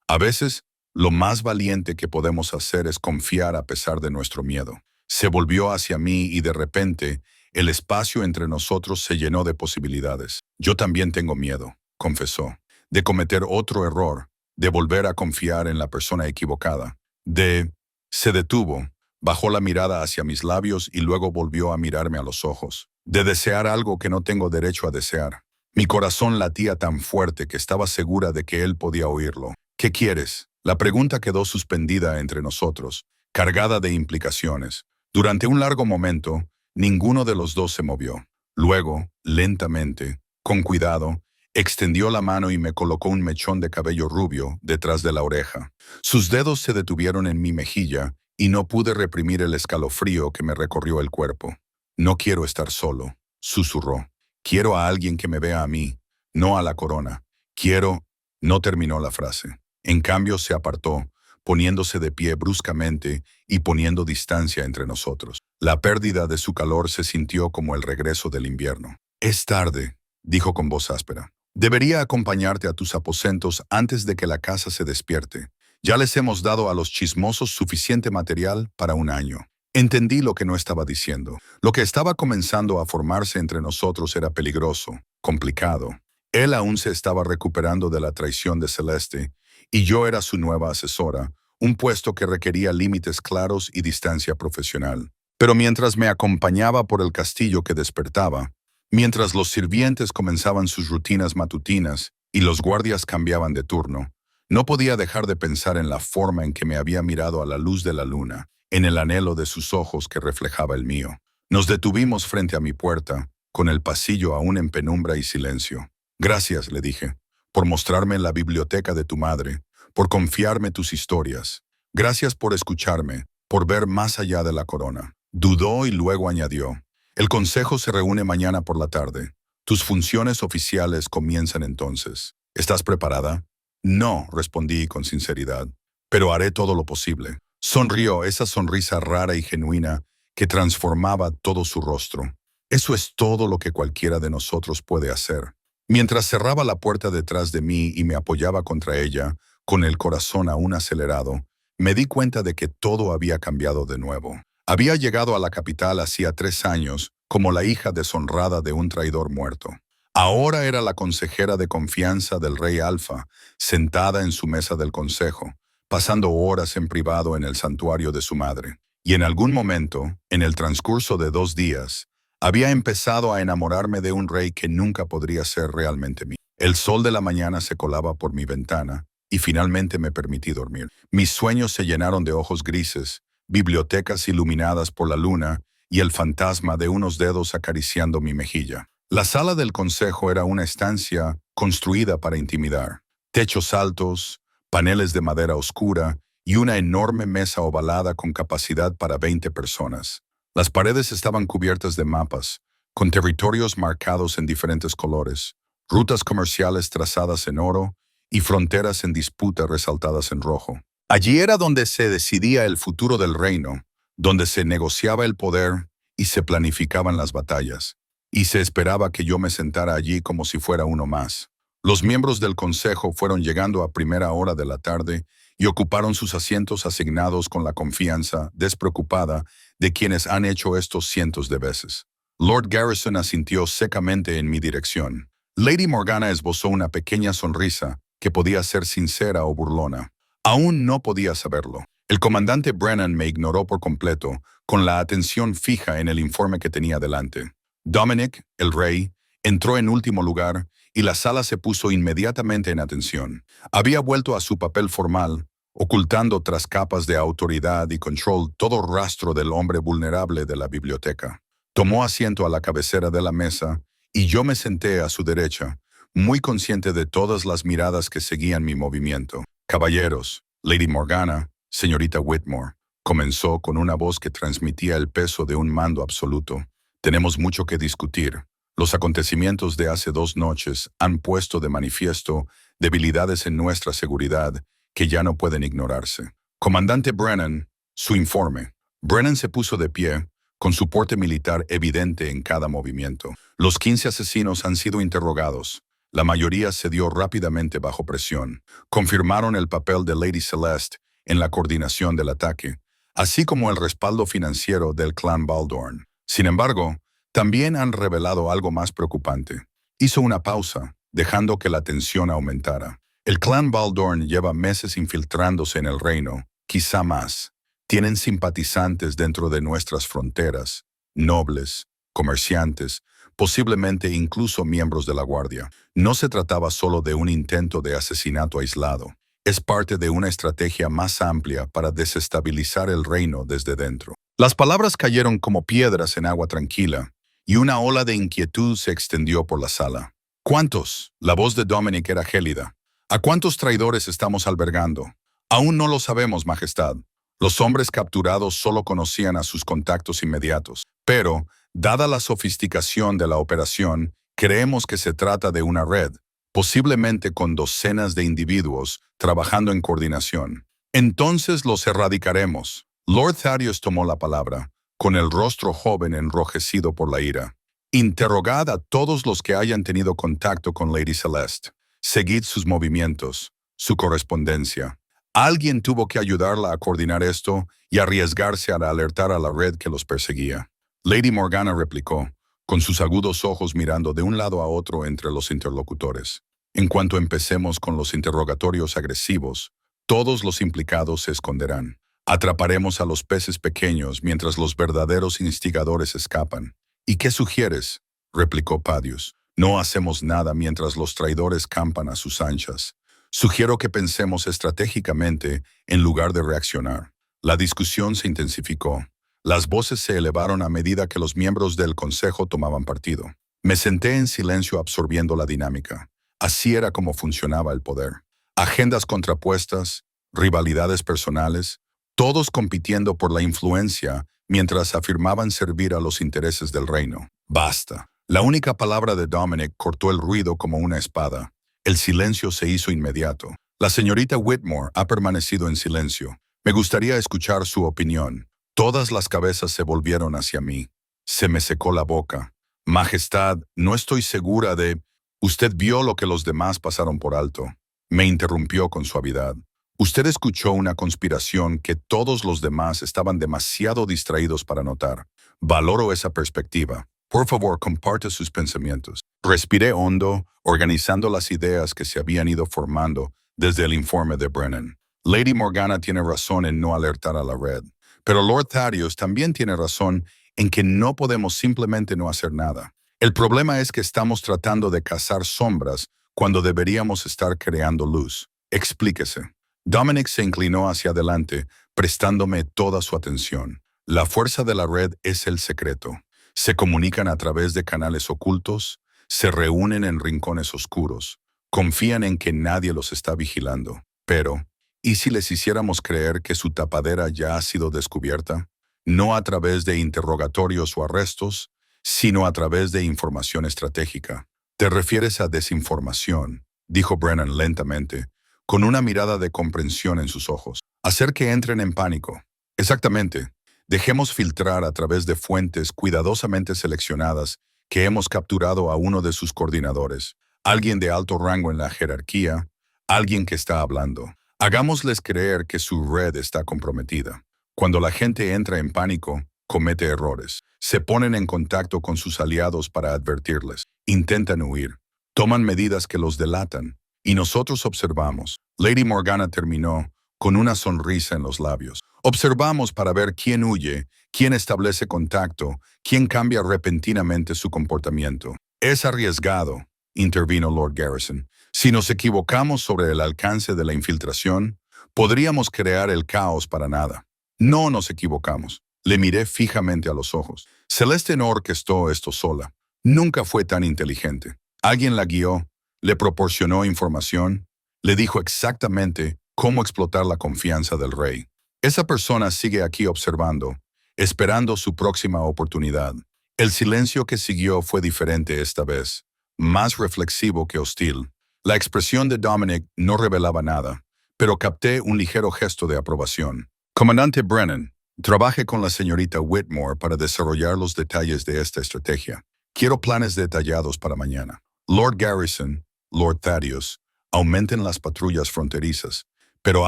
A veces, lo más valiente que podemos hacer es confiar a pesar de nuestro miedo. Se volvió hacia mí y de repente, el espacio entre nosotros se llenó de posibilidades. Yo también tengo miedo, confesó, de cometer otro error, de volver a confiar en la persona equivocada, de... Se detuvo, bajó la mirada hacia mis labios y luego volvió a mirarme a los ojos, de desear algo que no tengo derecho a desear. Mi corazón latía tan fuerte que estaba segura de que él podía oírlo. ¿Qué quieres? La pregunta quedó suspendida entre nosotros, cargada de implicaciones. Durante un largo momento, ninguno de los dos se movió. Luego, lentamente, con cuidado, extendió la mano y me colocó un mechón de cabello rubio detrás de la oreja. Sus dedos se detuvieron en mi mejilla y no pude reprimir el escalofrío que me recorrió el cuerpo. No quiero estar solo, susurró. Quiero a alguien que me vea a mí, no a la corona. Quiero... No terminó la frase. En cambio se apartó, poniéndose de pie bruscamente y poniendo distancia entre nosotros. La pérdida de su calor se sintió como el regreso del invierno. Es tarde, dijo con voz áspera. Debería acompañarte a tus aposentos antes de que la casa se despierte. Ya les hemos dado a los chismosos suficiente material para un año. Entendí lo que no estaba diciendo. Lo que estaba comenzando a formarse entre nosotros era peligroso, complicado. Él aún se estaba recuperando de la traición de Celeste, y yo era su nueva asesora, un puesto que requería límites claros y distancia profesional. Pero mientras me acompañaba por el castillo que despertaba, mientras los sirvientes comenzaban sus rutinas matutinas y los guardias cambiaban de turno, no podía dejar de pensar en la forma en que me había mirado a la luz de la luna, en el anhelo de sus ojos que reflejaba el mío. Nos detuvimos frente a mi puerta, con el pasillo aún en penumbra y silencio. Gracias, le dije, por mostrarme la biblioteca de tu madre, por confiarme tus historias. Gracias por escucharme, por ver más allá de la corona. Dudó y luego añadió, el consejo se reúne mañana por la tarde. Tus funciones oficiales comienzan entonces. ¿Estás preparada? No, respondí con sinceridad, pero haré todo lo posible. Sonrió, esa sonrisa rara y genuina que transformaba todo su rostro. Eso es todo lo que cualquiera de nosotros puede hacer. Mientras cerraba la puerta detrás de mí y me apoyaba contra ella, con el corazón aún acelerado, me di cuenta de que todo había cambiado de nuevo. Había llegado a la capital hacía 3 años como la hija deshonrada de un traidor muerto. Ahora era la consejera de confianza del rey Alfa, sentada en su mesa del consejo, pasando horas en privado en el santuario de su madre. Y en algún momento, en el transcurso de 2 días, había empezado a enamorarme de un rey que nunca podría ser realmente mío. El sol de la mañana se colaba por mi ventana y finalmente me permití dormir. Mis sueños se llenaron de ojos grises, bibliotecas iluminadas por la luna y el fantasma de unos dedos acariciando mi mejilla. La sala del consejo era una estancia construida para intimidar. Techos altos, paneles de madera oscura y una enorme mesa ovalada con capacidad para 20 personas. Las paredes estaban cubiertas de mapas, con territorios marcados en diferentes colores, rutas comerciales trazadas en oro y fronteras en disputa resaltadas en rojo. Allí era donde se decidía el futuro del reino, donde se negociaba el poder y se planificaban las batallas. Y se esperaba que yo me sentara allí como si fuera uno más. Los miembros del consejo fueron llegando a primera hora de la tarde y ocuparon sus asientos asignados con la confianza despreocupada de quienes han hecho esto cientos de veces. Lord Garrison asintió secamente en mi dirección. Lady Morgana esbozó una pequeña sonrisa que podía ser sincera o burlona. Aún no podía saberlo. El comandante Brennan me ignoró por completo, con la atención fija en el informe que tenía delante. Dominic, el rey, entró en último lugar y la sala se puso inmediatamente en atención. Había vuelto a su papel formal, ocultando tras capas de autoridad y control todo rastro del hombre vulnerable de la biblioteca. Tomó asiento a la cabecera de la mesa y yo me senté a su derecha, muy consciente de todas las miradas que seguían mi movimiento. Caballeros, Lady Morgana, señorita Whitmore, comenzó con una voz que transmitía el peso de un mando absoluto. Tenemos mucho que discutir. Los acontecimientos de hace 2 noches han puesto de manifiesto debilidades en nuestra seguridad que ya no pueden ignorarse. Comandante Brennan, Su informe. Brennan se puso de pie, con su porte militar evidente en cada movimiento. Los 15 asesinos han sido interrogados. La mayoría cedió rápidamente bajo presión. Confirmaron el papel de Lady Celeste en la coordinación del ataque, así como el respaldo financiero del clan Baldorn. Sin embargo, también han revelado algo más preocupante. Hizo una pausa, dejando que la tensión aumentara. El clan Baldorn lleva meses infiltrándose en el reino, quizá más. Tienen simpatizantes dentro de nuestras fronteras, nobles, comerciantes, posiblemente incluso miembros de la Guardia. No se trataba solo de un intento de asesinato aislado. Es parte de una estrategia más amplia para desestabilizar el reino desde dentro. Las palabras cayeron como piedras en agua tranquila, y una ola de inquietud se extendió por la sala. ¿Cuántos? La voz de Dominic era gélida. ¿A cuántos traidores estamos albergando? Aún no lo sabemos, Majestad. Los hombres capturados solo conocían a sus contactos inmediatos. Pero, dada la sofisticación de la operación, creemos que se trata de una red, posiblemente con docenas de individuos trabajando en coordinación. Entonces los erradicaremos. Lord Thaddeus tomó la palabra, con el rostro joven enrojecido por la ira. Interrogad a todos los que hayan tenido contacto con Lady Celeste. Seguid sus movimientos, su correspondencia. Alguien tuvo que ayudarla a coordinar esto y arriesgarse a alertar a la red que los perseguía. Lady Morgana replicó, con sus agudos ojos mirando de un lado a otro entre los interlocutores. En cuanto empecemos con los interrogatorios agresivos, todos los implicados se esconderán. Atraparemos a los peces pequeños mientras los verdaderos instigadores escapan. ¿Y qué sugieres?, replicó Thaddeus. No hacemos nada mientras los traidores campan a sus anchas. Sugiero que pensemos estratégicamente en lugar de reaccionar. La discusión se intensificó. Las voces se elevaron a medida que los miembros del consejo tomaban partido. Me senté en silencio absorbiendo la dinámica. Así era como funcionaba el poder. Agendas contrapuestas, rivalidades personales, todos compitiendo por la influencia mientras afirmaban servir a los intereses del reino. Basta. La única palabra de Dominic cortó el ruido como una espada. El silencio se hizo inmediato. La señorita Whitmore ha permanecido en silencio. Me gustaría escuchar su opinión. Todas las cabezas se volvieron hacia mí. Se me secó la boca. Majestad, no estoy segura de... Usted vio lo que los demás pasaron por alto. Me interrumpió con suavidad. Usted escuchó una conspiración que todos los demás estaban demasiado distraídos para notar. Valoro esa perspectiva. Por favor, comparte sus pensamientos. Respiré hondo, organizando las ideas que se habían ido formando desde el informe de Brennan. Lady Morgana tiene razón en no alertar a la red, pero Lord Thaddeus también tiene razón en que no podemos simplemente no hacer nada. El problema es que estamos tratando de cazar sombras cuando deberíamos estar creando luz. Explíquese. Dominic se inclinó hacia adelante, prestándome toda su atención. La fuerza de la red es el secreto. Se comunican a través de canales ocultos, se reúnen en rincones oscuros, confían en que nadie los está vigilando. Pero, ¿y si les hiciéramos creer que su tapadera ya ha sido descubierta? No a través de interrogatorios o arrestos, sino a través de información estratégica. ¿Te refieres a desinformación?, dijo Brennan lentamente, con una mirada de comprensión en sus ojos. Hacer que entren en pánico. Exactamente. Dejemos filtrar a través de fuentes cuidadosamente seleccionadas que hemos capturado a uno de sus coordinadores, alguien de alto rango en la jerarquía, alguien que está hablando. Hagámosles creer que su red está comprometida. Cuando la gente entra en pánico, comete errores. Se ponen en contacto con sus aliados para advertirles. Intentan huir. Toman medidas que los delatan. Y nosotros observamos. Lady Morgana terminó con una sonrisa en los labios. Observamos para ver quién huye, quién establece contacto, quién cambia repentinamente su comportamiento. Es arriesgado, intervino Lord Garrison. Si nos equivocamos sobre el alcance de la infiltración, podríamos crear el caos para nada. No nos equivocamos. Le miré fijamente a los ojos. Celeste no orquestó esto sola. Nunca fue tan inteligente. Alguien la guió, le proporcionó información, le dijo exactamente cómo explotar la confianza del rey. Esa persona sigue aquí observando, esperando su próxima oportunidad. El silencio que siguió fue diferente esta vez, más reflexivo que hostil. La expresión de Dominic no revelaba nada, pero capté un ligero gesto de aprobación. Comandante Brennan, trabaje con la señorita Whitmore para desarrollar los detalles de esta estrategia. Quiero planes detallados para mañana. Lord Garrison, Lord Thaddeus, aumenten las patrullas fronterizas, pero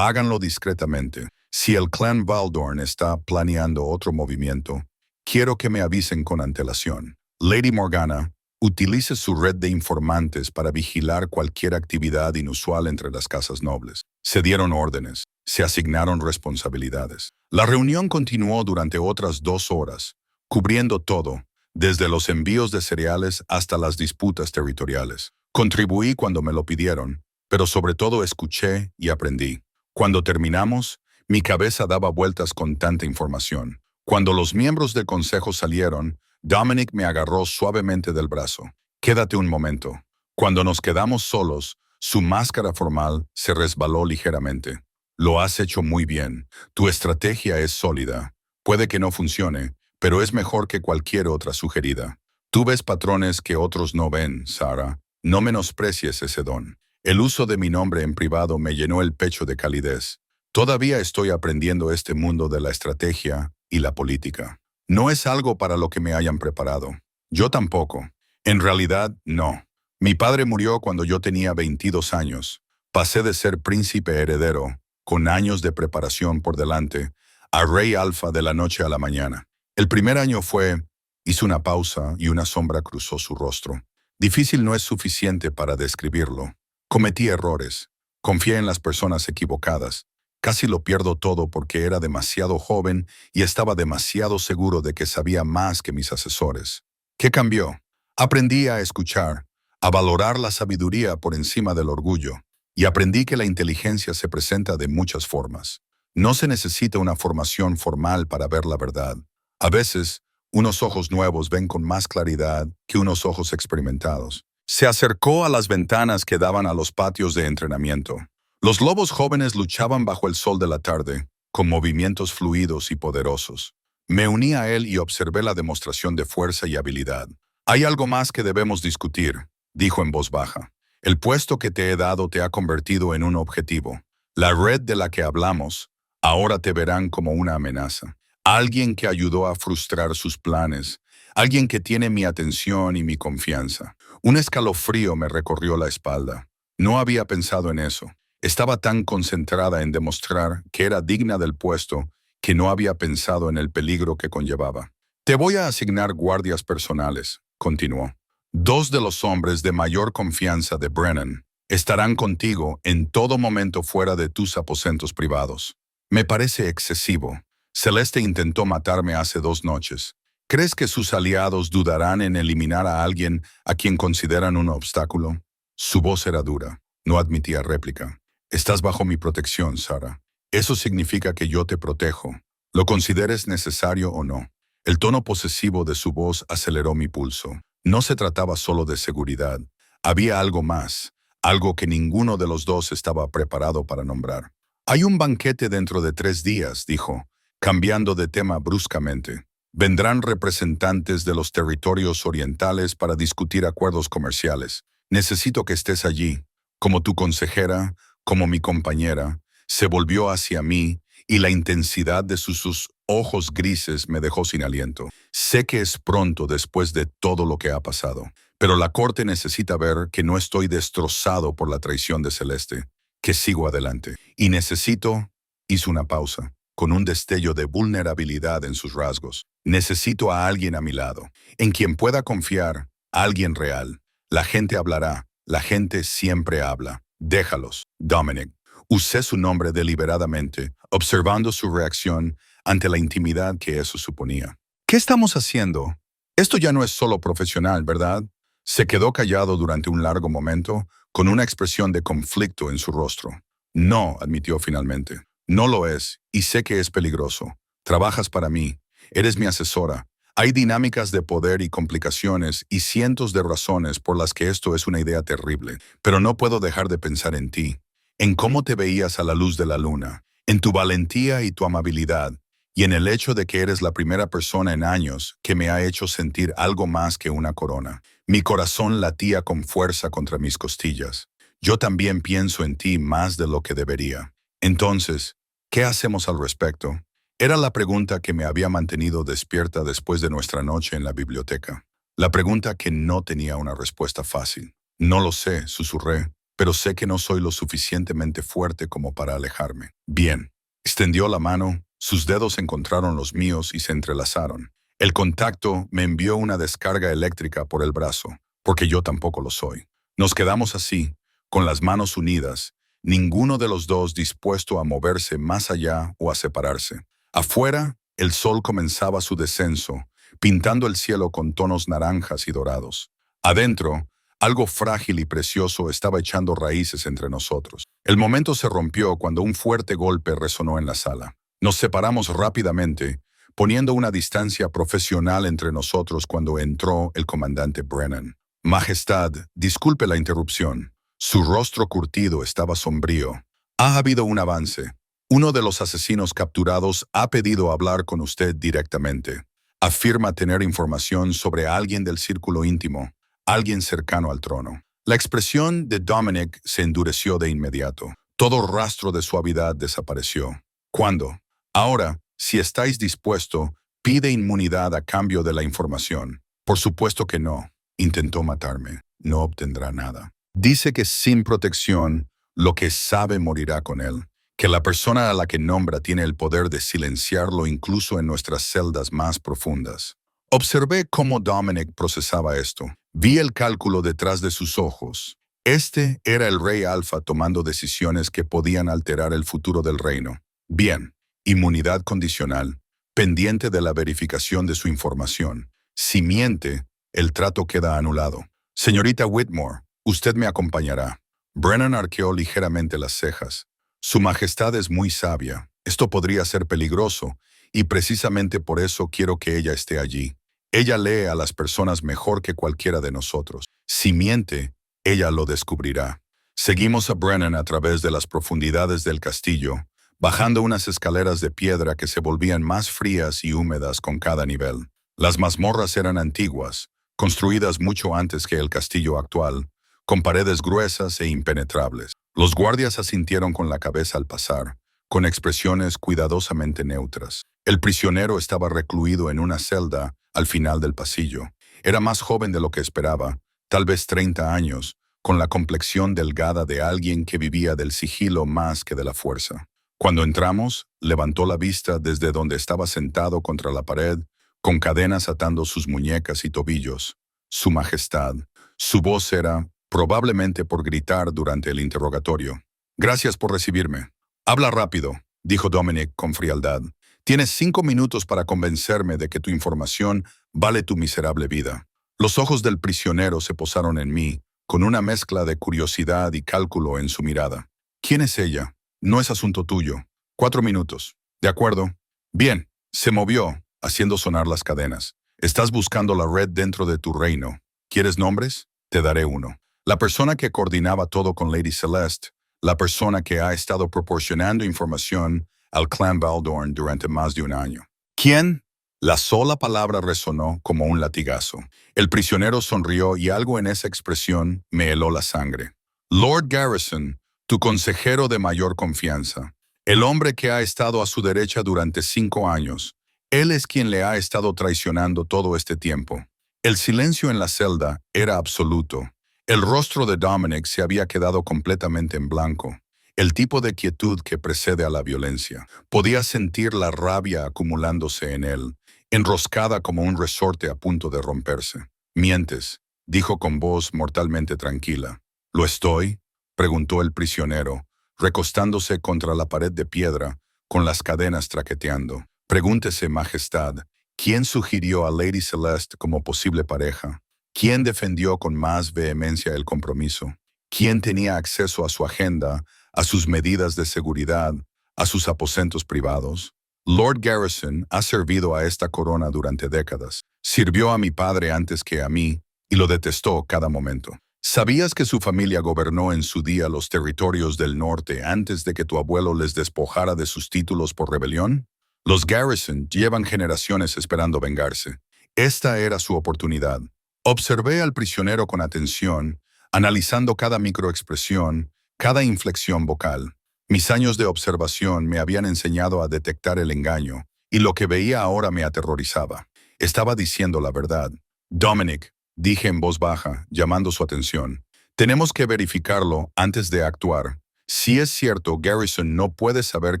háganlo discretamente. Si el clan Valdorn está planeando otro movimiento, quiero que me avisen con antelación. Lady Morgana, utilice su red de informantes para vigilar cualquier actividad inusual entre las casas nobles. Se dieron órdenes, se asignaron responsabilidades. La reunión continuó durante otras 2 horas, cubriendo todo, desde los envíos de cereales hasta las disputas territoriales. Contribuí cuando me lo pidieron, pero sobre todo escuché y aprendí. Cuando terminamos, mi cabeza daba vueltas con tanta información. Cuando los miembros del consejo salieron, Dominic me agarró suavemente del brazo. Quédate un momento. Cuando nos quedamos solos, su máscara formal se resbaló ligeramente. Lo has hecho muy bien. Tu estrategia es sólida. Puede que no funcione, pero es mejor que cualquier otra sugerida. Tú ves patrones que otros no ven, Sarah. No menosprecies ese don. El uso de mi nombre en privado me llenó el pecho de calidez. Todavía estoy aprendiendo este mundo de la estrategia y la política. No es algo para lo que me hayan preparado. Yo tampoco. En realidad, no. Mi padre murió cuando yo tenía 22 años. Pasé de ser príncipe heredero, con años de preparación por delante, a rey alfa de la noche a la mañana. El primer año fue, hizo una pausa y una sombra cruzó su rostro. Difícil no es suficiente para describirlo. Cometí errores. Confié en las personas equivocadas. Casi lo pierdo todo porque era demasiado joven y estaba demasiado seguro de que sabía más que mis asesores. ¿Qué cambió? Aprendí a escuchar, a valorar la sabiduría por encima del orgullo, y aprendí que la inteligencia se presenta de muchas formas. No se necesita una formación formal para ver la verdad. A veces, unos ojos nuevos ven con más claridad que unos ojos experimentados. Se acercó a las ventanas que daban a los patios de entrenamiento. Los lobos jóvenes luchaban bajo el sol de la tarde, con movimientos fluidos y poderosos. Me uní a él y observé la demostración de fuerza y habilidad. Hay algo más que debemos discutir, dijo en voz baja. El puesto que te he dado te ha convertido en un objetivo. La red de la que hablamos, ahora te verán como una amenaza. Alguien que ayudó a frustrar sus planes. Alguien que tiene mi atención y mi confianza. Un escalofrío me recorrió la espalda. No había pensado en eso. Estaba tan concentrada en demostrar que era digna del puesto que no había pensado en el peligro que conllevaba. Te voy a asignar guardias personales, continuó. 2 de los hombres de mayor confianza de Brennan estarán contigo en todo momento fuera de tus aposentos privados. Me parece excesivo. Celeste intentó matarme hace 2 noches. ¿Crees que sus aliados dudarán en eliminar a alguien a quien consideran un obstáculo? Su voz era dura. No admitía réplica. Estás bajo mi protección, Sarah. Eso significa que yo te protejo, lo consideres necesario o no. El tono posesivo de su voz aceleró mi pulso. No se trataba solo de seguridad. Había algo más, algo que ninguno de los dos estaba preparado para nombrar. Hay un banquete dentro de 3 días, dijo, cambiando de tema bruscamente. Vendrán representantes de los territorios orientales para discutir acuerdos comerciales. Necesito que estés allí, como tu consejera, como mi compañera. Se volvió hacia mí y la intensidad de sus ojos grises me dejó sin aliento. Sé que es pronto después de todo lo que ha pasado, pero la corte necesita ver que no estoy destrozado por la traición de Celeste, que sigo adelante. Y necesito, hizo una pausa, con un destello de vulnerabilidad en sus rasgos. Necesito a alguien a mi lado, en quien pueda confiar, alguien real. La gente hablará, la gente siempre habla. Déjalos, Dominic. Usé su nombre deliberadamente, observando su reacción ante la intimidad que eso suponía. ¿Qué estamos haciendo? Esto ya no es solo profesional, ¿verdad? Se quedó callado durante un largo momento, con una expresión de conflicto en su rostro. No, admitió finalmente. No lo es, y sé que es peligroso. Trabajas para mí. Eres mi asesora. Hay dinámicas de poder y complicaciones y cientos de razones por las que esto es una idea terrible, pero no puedo dejar de pensar en ti, en cómo te veías a la luz de la luna, en tu valentía y tu amabilidad, y en el hecho de que eres la primera persona en años que me ha hecho sentir algo más que una corona. Mi corazón latía con fuerza contra mis costillas. Yo también pienso en ti más de lo que debería. Entonces, ¿Qué hacemos al respecto? Era la pregunta que me había mantenido despierta después de nuestra noche en la biblioteca. La pregunta que no tenía una respuesta fácil. No lo sé, susurré, pero sé que no soy lo suficientemente fuerte como para alejarme. Bien. Extendió la mano, sus dedos encontraron los míos y se entrelazaron. El contacto me envió una descarga eléctrica por el brazo, porque yo tampoco lo soy. Nos quedamos así, con las manos unidas, ninguno de los dos dispuesto a moverse más allá o a separarse. Afuera, el sol comenzaba su descenso, pintando el cielo con tonos naranjas y dorados. Adentro, algo frágil y precioso estaba echando raíces entre nosotros. El momento se rompió cuando un fuerte golpe resonó en la sala. Nos separamos rápidamente, poniendo una distancia profesional entre nosotros cuando entró el comandante Brennan. Majestad, disculpe la interrupción. Su rostro curtido estaba sombrío. Ha habido un avance. Uno de los asesinos capturados ha pedido hablar con usted directamente. Afirma tener información sobre alguien del círculo íntimo, alguien cercano al trono. La expresión de Dominic se endureció de inmediato. Todo rastro de suavidad desapareció. ¿Cuándo? Ahora, si estáis dispuesto, pide inmunidad a cambio de la información. Por supuesto que no. Intentó matarme. No obtendrá nada. Dice que sin protección, lo que sabe morirá con él. Que la persona a la que nombra tiene el poder de silenciarlo incluso en nuestras celdas más profundas. Observé cómo Dominic procesaba esto. Vi el cálculo detrás de sus ojos. Este era el rey Alfa tomando decisiones que podían alterar el futuro del reino. Bien, inmunidad condicional, pendiente de la verificación de su información. Si miente, el trato queda anulado. Señorita Whitmore, usted me acompañará. Brennan arqueó ligeramente las cejas. Su Majestad es muy sabia. Esto podría ser peligroso, y precisamente por eso quiero que ella esté allí. Ella lee a las personas mejor que cualquiera de nosotros. Si miente, ella lo descubrirá. Seguimos a Brennan a través de las profundidades del castillo, bajando unas escaleras de piedra que se volvían más frías y húmedas con cada nivel. Las mazmorras eran antiguas, construidas mucho antes que el castillo actual, con paredes gruesas e impenetrables. Los guardias asintieron con la cabeza al pasar, con expresiones cuidadosamente neutras. El prisionero estaba recluido en una celda al final del pasillo. Era más joven de lo que esperaba, tal vez 30 años, con la complexión delgada de alguien que vivía del sigilo más que de la fuerza. Cuando entramos, levantó la vista desde donde estaba sentado contra la pared, con cadenas atando sus muñecas y tobillos. Su Majestad. Su voz era, probablemente por gritar durante el interrogatorio. Gracias por recibirme. Habla rápido, dijo Dominic con frialdad. Tienes 5 minutos para convencerme de que tu información vale tu miserable vida. Los ojos del prisionero se posaron en mí, con una mezcla de curiosidad y cálculo en su mirada. ¿Quién es ella? No es asunto tuyo. 4 minutos. ¿De acuerdo? Bien. Se movió, haciendo sonar las cadenas. Estás buscando la red dentro de tu reino. ¿Quieres nombres? Te daré uno. La persona que coordinaba todo con Lady Celeste, la persona que ha estado proporcionando información al clan Baldorn durante más de un año. ¿Quién? La sola palabra resonó como un latigazo. El prisionero sonrió y algo en esa expresión me heló la sangre. Lord Garrison, tu consejero de mayor confianza. El hombre que ha estado a su derecha durante 5 años. Él es quien le ha estado traicionando todo este tiempo. El silencio en la celda era absoluto. El rostro de Dominic se había quedado completamente en blanco. El tipo de quietud que precede a la violencia. Podía sentir la rabia acumulándose en él, enroscada como un resorte a punto de romperse. Mientes, dijo con voz mortalmente tranquila. ¿Lo estoy? Preguntó el prisionero, recostándose contra la pared de piedra, con las cadenas traqueteando. Pregúntese, Majestad, ¿quién sugirió a Lady Celeste como posible pareja? ¿Quién defendió con más vehemencia el compromiso? ¿Quién tenía acceso a su agenda, a sus medidas de seguridad, a sus aposentos privados? Lord Garrison ha servido a esta corona durante décadas. Sirvió a mi padre antes que a mí y lo detestó cada momento. ¿Sabías que su familia gobernó en su día los territorios del norte antes de que tu abuelo les despojara de sus títulos por rebelión? Los Garrison llevan generaciones esperando vengarse. Esta era su oportunidad. Observé al prisionero con atención, analizando cada microexpresión, cada inflexión vocal. Mis años de observación me habían enseñado a detectar el engaño, y lo que veía ahora me aterrorizaba. Estaba diciendo la verdad. Dominic, dije en voz baja, llamando su atención. Tenemos que verificarlo antes de actuar. Si es cierto, Garrison no puede saber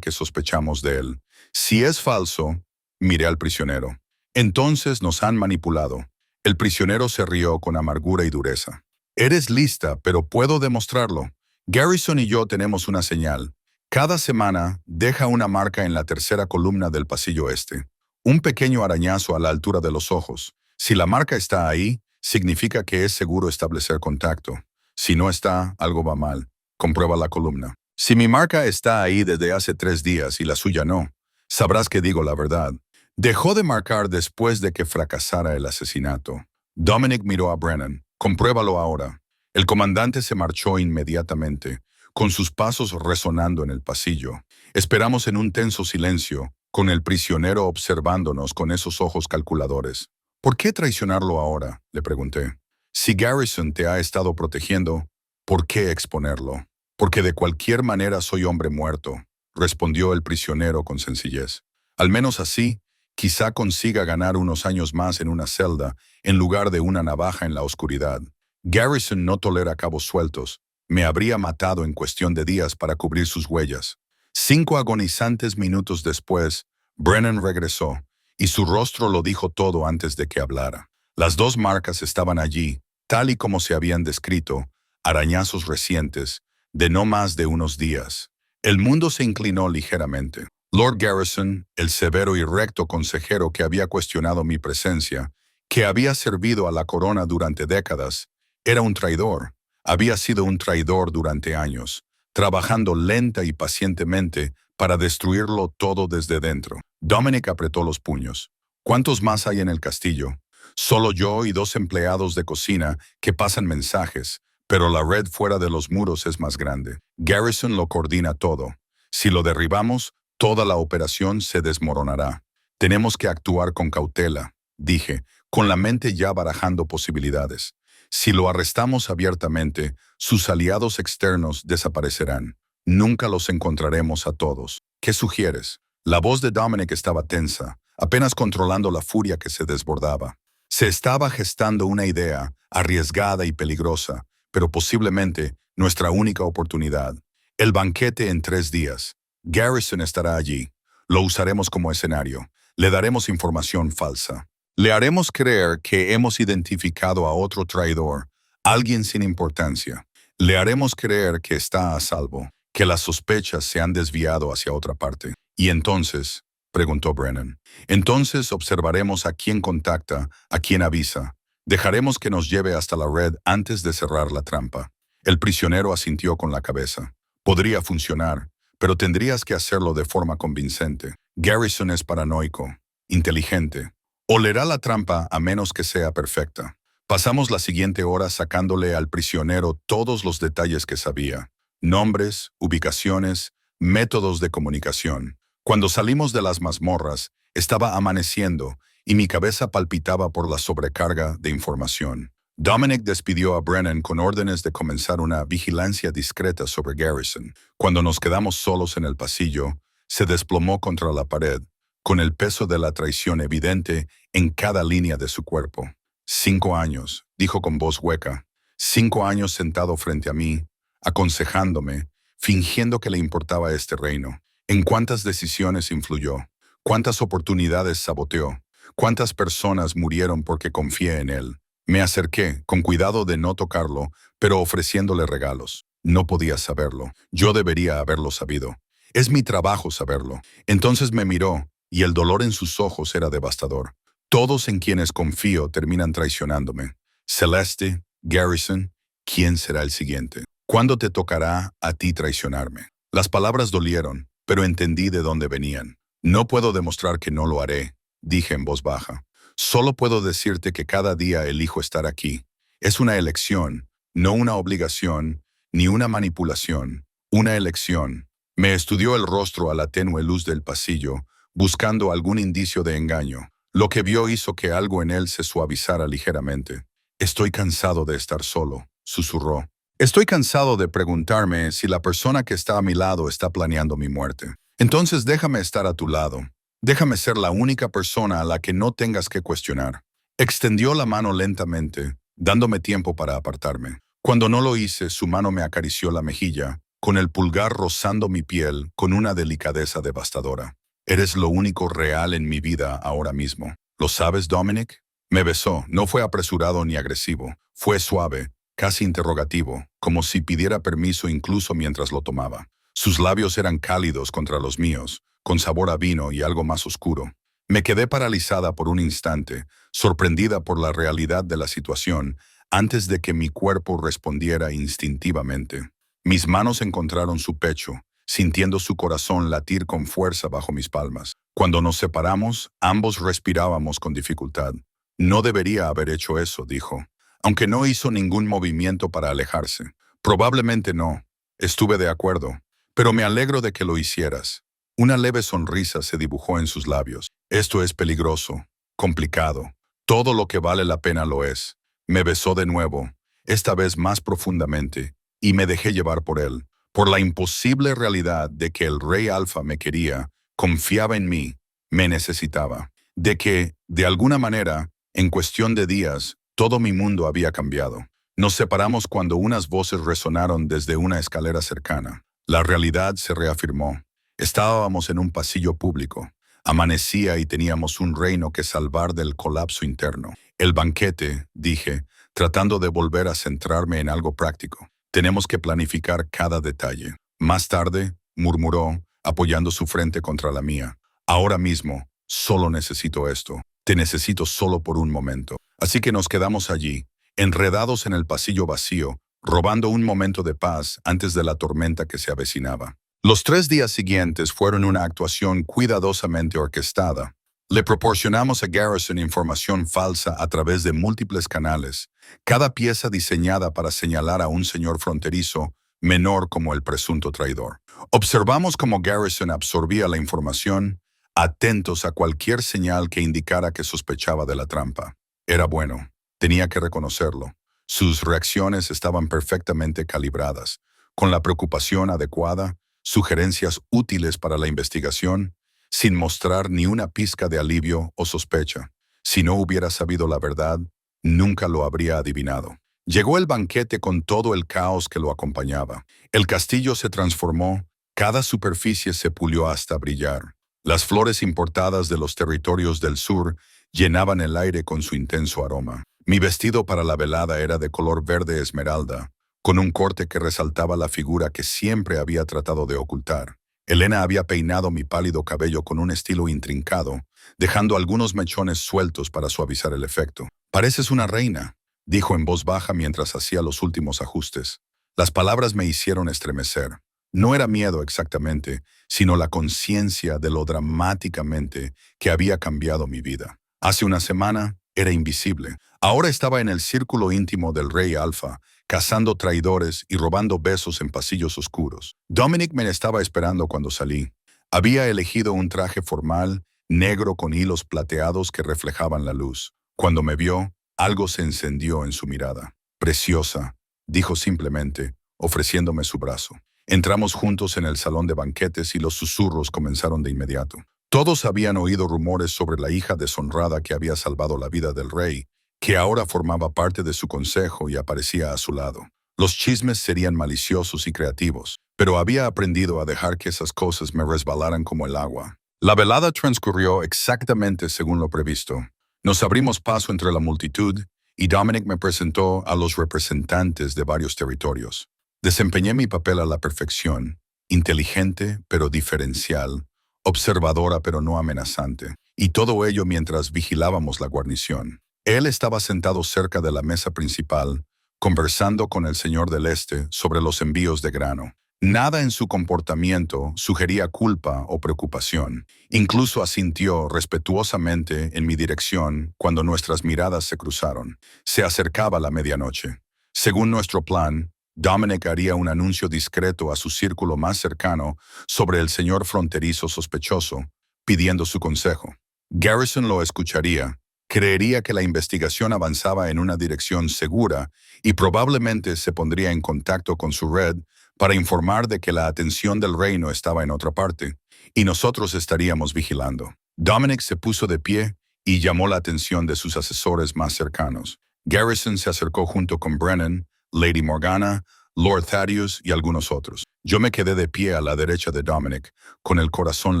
que sospechamos de él. Si es falso, miré al prisionero. Entonces nos han manipulado. El prisionero se rió con amargura y dureza. Eres lista, pero puedo demostrarlo. Garrison y yo tenemos una señal. Cada semana deja una marca en la tercera columna del pasillo este. Un pequeño arañazo a la altura de los ojos. Si la marca está ahí, significa que es seguro establecer contacto. Si no está, algo va mal. Comprueba la columna. Si mi marca está ahí desde hace 3 días y la suya no, sabrás que digo la verdad. Dejó de marcar después de que fracasara el asesinato. Dominic miró a Brennan. Compruébalo ahora. El comandante se marchó inmediatamente, con sus pasos resonando en el pasillo. Esperamos en un tenso silencio, con el prisionero observándonos con esos ojos calculadores. ¿Por qué traicionarlo ahora?, le pregunté. Si Garrison te ha estado protegiendo, ¿por qué exponerlo? Porque de cualquier manera soy hombre muerto, respondió el prisionero con sencillez. Al menos así, quizá consiga ganar unos años más en una celda, en lugar de una navaja en la oscuridad. Garrison no tolera cabos sueltos. Me habría matado en cuestión de días para cubrir sus huellas. 5 agonizantes minutos después, Brennan regresó, y su rostro lo dijo todo antes de que hablara. Las 2 marcas estaban allí, tal y como se habían descrito, arañazos recientes, de no más de unos días. El mundo se inclinó ligeramente. Lord Garrison, el severo y recto consejero que había cuestionado mi presencia, que había servido a la corona durante décadas, era un traidor. Había sido un traidor durante años, trabajando lenta y pacientemente para destruirlo todo desde dentro. Dominic apretó los puños. ¿Cuántos más hay en el castillo? Solo yo y 2 empleados de cocina que pasan mensajes, pero la red fuera de los muros es más grande. Garrison lo coordina todo. Si lo derribamos, toda la operación se desmoronará. Tenemos que actuar con cautela, dije, con la mente ya barajando posibilidades. Si lo arrestamos abiertamente, sus aliados externos desaparecerán. Nunca los encontraremos a todos. ¿Qué sugieres? La voz de Dominic estaba tensa, apenas controlando la furia que se desbordaba. Se estaba gestando una idea, arriesgada y peligrosa, pero posiblemente nuestra única oportunidad. El banquete en 3 días. Garrison estará allí. Lo usaremos como escenario. Le daremos información falsa. Le haremos creer que hemos identificado a otro traidor, alguien sin importancia. Le haremos creer que está a salvo, que las sospechas se han desviado hacia otra parte. ¿Y entonces?, preguntó Brennan. Entonces observaremos a quién contacta, a quién avisa. Dejaremos que nos lleve hasta la red antes de cerrar la trampa. El prisionero asintió con la cabeza. Podría funcionar, pero tendrías que hacerlo de forma convincente. Garrison es paranoico, inteligente. Olerá la trampa a menos que sea perfecta. Pasamos la siguiente hora sacándole al prisionero todos los detalles que sabía. Nombres, ubicaciones, métodos de comunicación. Cuando salimos de las mazmorras, estaba amaneciendo y mi cabeza palpitaba por la sobrecarga de información. Dominic despidió a Brennan con órdenes de comenzar una vigilancia discreta sobre Garrison. Cuando nos quedamos solos en el pasillo, se desplomó contra la pared, con el peso de la traición evidente en cada línea de su cuerpo. 5 años, dijo con voz hueca. 5 años sentado frente a mí, aconsejándome, fingiendo que le importaba este reino. ¿En cuántas decisiones influyó? ¿Cuántas oportunidades saboteó? ¿Cuántas personas murieron porque confié en él? Me acerqué, con cuidado de no tocarlo, pero ofreciéndole regalos. No podía saberlo. Yo debería haberlo sabido. Es mi trabajo saberlo. Entonces me miró, y el dolor en sus ojos era devastador. Todos en quienes confío terminan traicionándome. Celeste, Garrison, ¿quién será el siguiente? ¿Cuándo te tocará a ti traicionarme? Las palabras dolieron, pero entendí de dónde venían. No puedo demostrar que no lo haré, dije en voz baja. Solo puedo decirte que cada día elijo estar aquí. Es una elección, no una obligación, ni una manipulación. Una elección. Me estudió el rostro a la tenue luz del pasillo, buscando algún indicio de engaño. Lo que vio hizo que algo en él se suavizara ligeramente. Estoy cansado de estar solo, susurró. Estoy cansado de preguntarme si la persona que está a mi lado está planeando mi muerte. Entonces déjame estar a tu lado. Déjame ser la única persona a la que no tengas que cuestionar. Extendió la mano lentamente, dándome tiempo para apartarme. Cuando no lo hice, su mano me acarició la mejilla, con el pulgar rozando mi piel con una delicadeza devastadora. Eres lo único real en mi vida ahora mismo. ¿Lo sabes, Dominic? Me besó. No fue apresurado ni agresivo. Fue suave, casi interrogativo, como si pidiera permiso incluso mientras lo tomaba. Sus labios eran cálidos contra los míos, con sabor a vino y algo más oscuro. Me quedé paralizada por un instante, sorprendida por la realidad de la situación, antes de que mi cuerpo respondiera instintivamente. Mis manos encontraron su pecho, sintiendo su corazón latir con fuerza bajo mis palmas. Cuando nos separamos, ambos respirábamos con dificultad. No debería haber hecho eso, dijo, aunque no hizo ningún movimiento para alejarse. Probablemente no. Estuve de acuerdo. Pero me alegro de que lo hicieras. Una leve sonrisa se dibujó en sus labios. Esto es peligroso, complicado. Todo lo que vale la pena lo es. Me besó de nuevo, esta vez más profundamente, y me dejé llevar por él, por la imposible realidad de que el Rey Alfa me quería, confiaba en mí, me necesitaba, de que, de alguna manera, en cuestión de días, todo mi mundo había cambiado. Nos separamos cuando unas voces resonaron desde una escalera cercana. La realidad se reafirmó. Estábamos en un pasillo público. Amanecía y teníamos un reino que salvar del colapso interno. El banquete, dije, tratando de volver a centrarme en algo práctico. Tenemos que planificar cada detalle. Más tarde, murmuró, apoyando su frente contra la mía. Ahora mismo, solo necesito esto. Te necesito solo por un momento. Así que nos quedamos allí, enredados en el pasillo vacío, robando un momento de paz antes de la tormenta que se avecinaba. Los 3 días siguientes fueron una actuación cuidadosamente orquestada. Le proporcionamos a Garrison información falsa a través de múltiples canales, cada pieza diseñada para señalar a un señor fronterizo menor como el presunto traidor. Observamos cómo Garrison absorbía la información, atentos a cualquier señal que indicara que sospechaba de la trampa. Era bueno, tenía que reconocerlo. Sus reacciones estaban perfectamente calibradas, con la preocupación adecuada, sugerencias útiles para la investigación, sin mostrar ni una pizca de alivio o sospecha. Si no hubiera sabido la verdad, nunca lo habría adivinado. Llegó el banquete con todo el caos que lo acompañaba. El castillo se transformó, cada superficie se pulió hasta brillar. Las flores importadas de los territorios del sur llenaban el aire con su intenso aroma. Mi vestido para la velada era de color verde esmeralda, con un corte que resaltaba la figura que siempre había tratado de ocultar. Elena había peinado mi pálido cabello con un estilo intrincado, dejando algunos mechones sueltos para suavizar el efecto. «Pareces una reina», dijo en voz baja mientras hacía los últimos ajustes. Las palabras me hicieron estremecer. No era miedo exactamente, sino la conciencia de lo dramáticamente que había cambiado mi vida. Hace una semana era invisible. Ahora estaba en el círculo íntimo del Rey Alfa, cazando traidores y robando besos en pasillos oscuros. Dominic me estaba esperando cuando salí. Había elegido un traje formal, negro con hilos plateados que reflejaban la luz. Cuando me vio, algo se encendió en su mirada. «Preciosa», dijo simplemente, ofreciéndome su brazo. Entramos juntos en el salón de banquetes y los susurros comenzaron de inmediato. Todos habían oído rumores sobre la hija deshonrada que había salvado la vida del rey, que ahora formaba parte de su consejo y aparecía a su lado. Los chismes serían maliciosos y creativos, pero había aprendido a dejar que esas cosas me resbalaran como el agua. La velada transcurrió exactamente según lo previsto. Nos abrimos paso entre la multitud y Dominic me presentó a los representantes de varios territorios. Desempeñé mi papel a la perfección, inteligente pero diferencial, observadora pero no amenazante, y todo ello mientras vigilábamos la guarnición. Él estaba sentado cerca de la mesa principal, conversando con el señor del Este sobre los envíos de grano. Nada en su comportamiento sugería culpa o preocupación. Incluso asintió respetuosamente en mi dirección cuando nuestras miradas se cruzaron. Se acercaba la medianoche. Según nuestro plan, Dominic haría un anuncio discreto a su círculo más cercano sobre el señor fronterizo sospechoso, pidiendo su consejo. Garrison lo escucharía, Creería que la investigación avanzaba en una dirección segura y probablemente se pondría en contacto con su red para informar de que la atención del reino estaba en otra parte, y nosotros estaríamos vigilando. Dominic se puso de pie y llamó la atención de sus asesores más cercanos. Garrison se acercó junto con Brennan, Lady Morgana, Lord Thaddeus y algunos otros. Yo me quedé de pie a la derecha de Dominic, con el corazón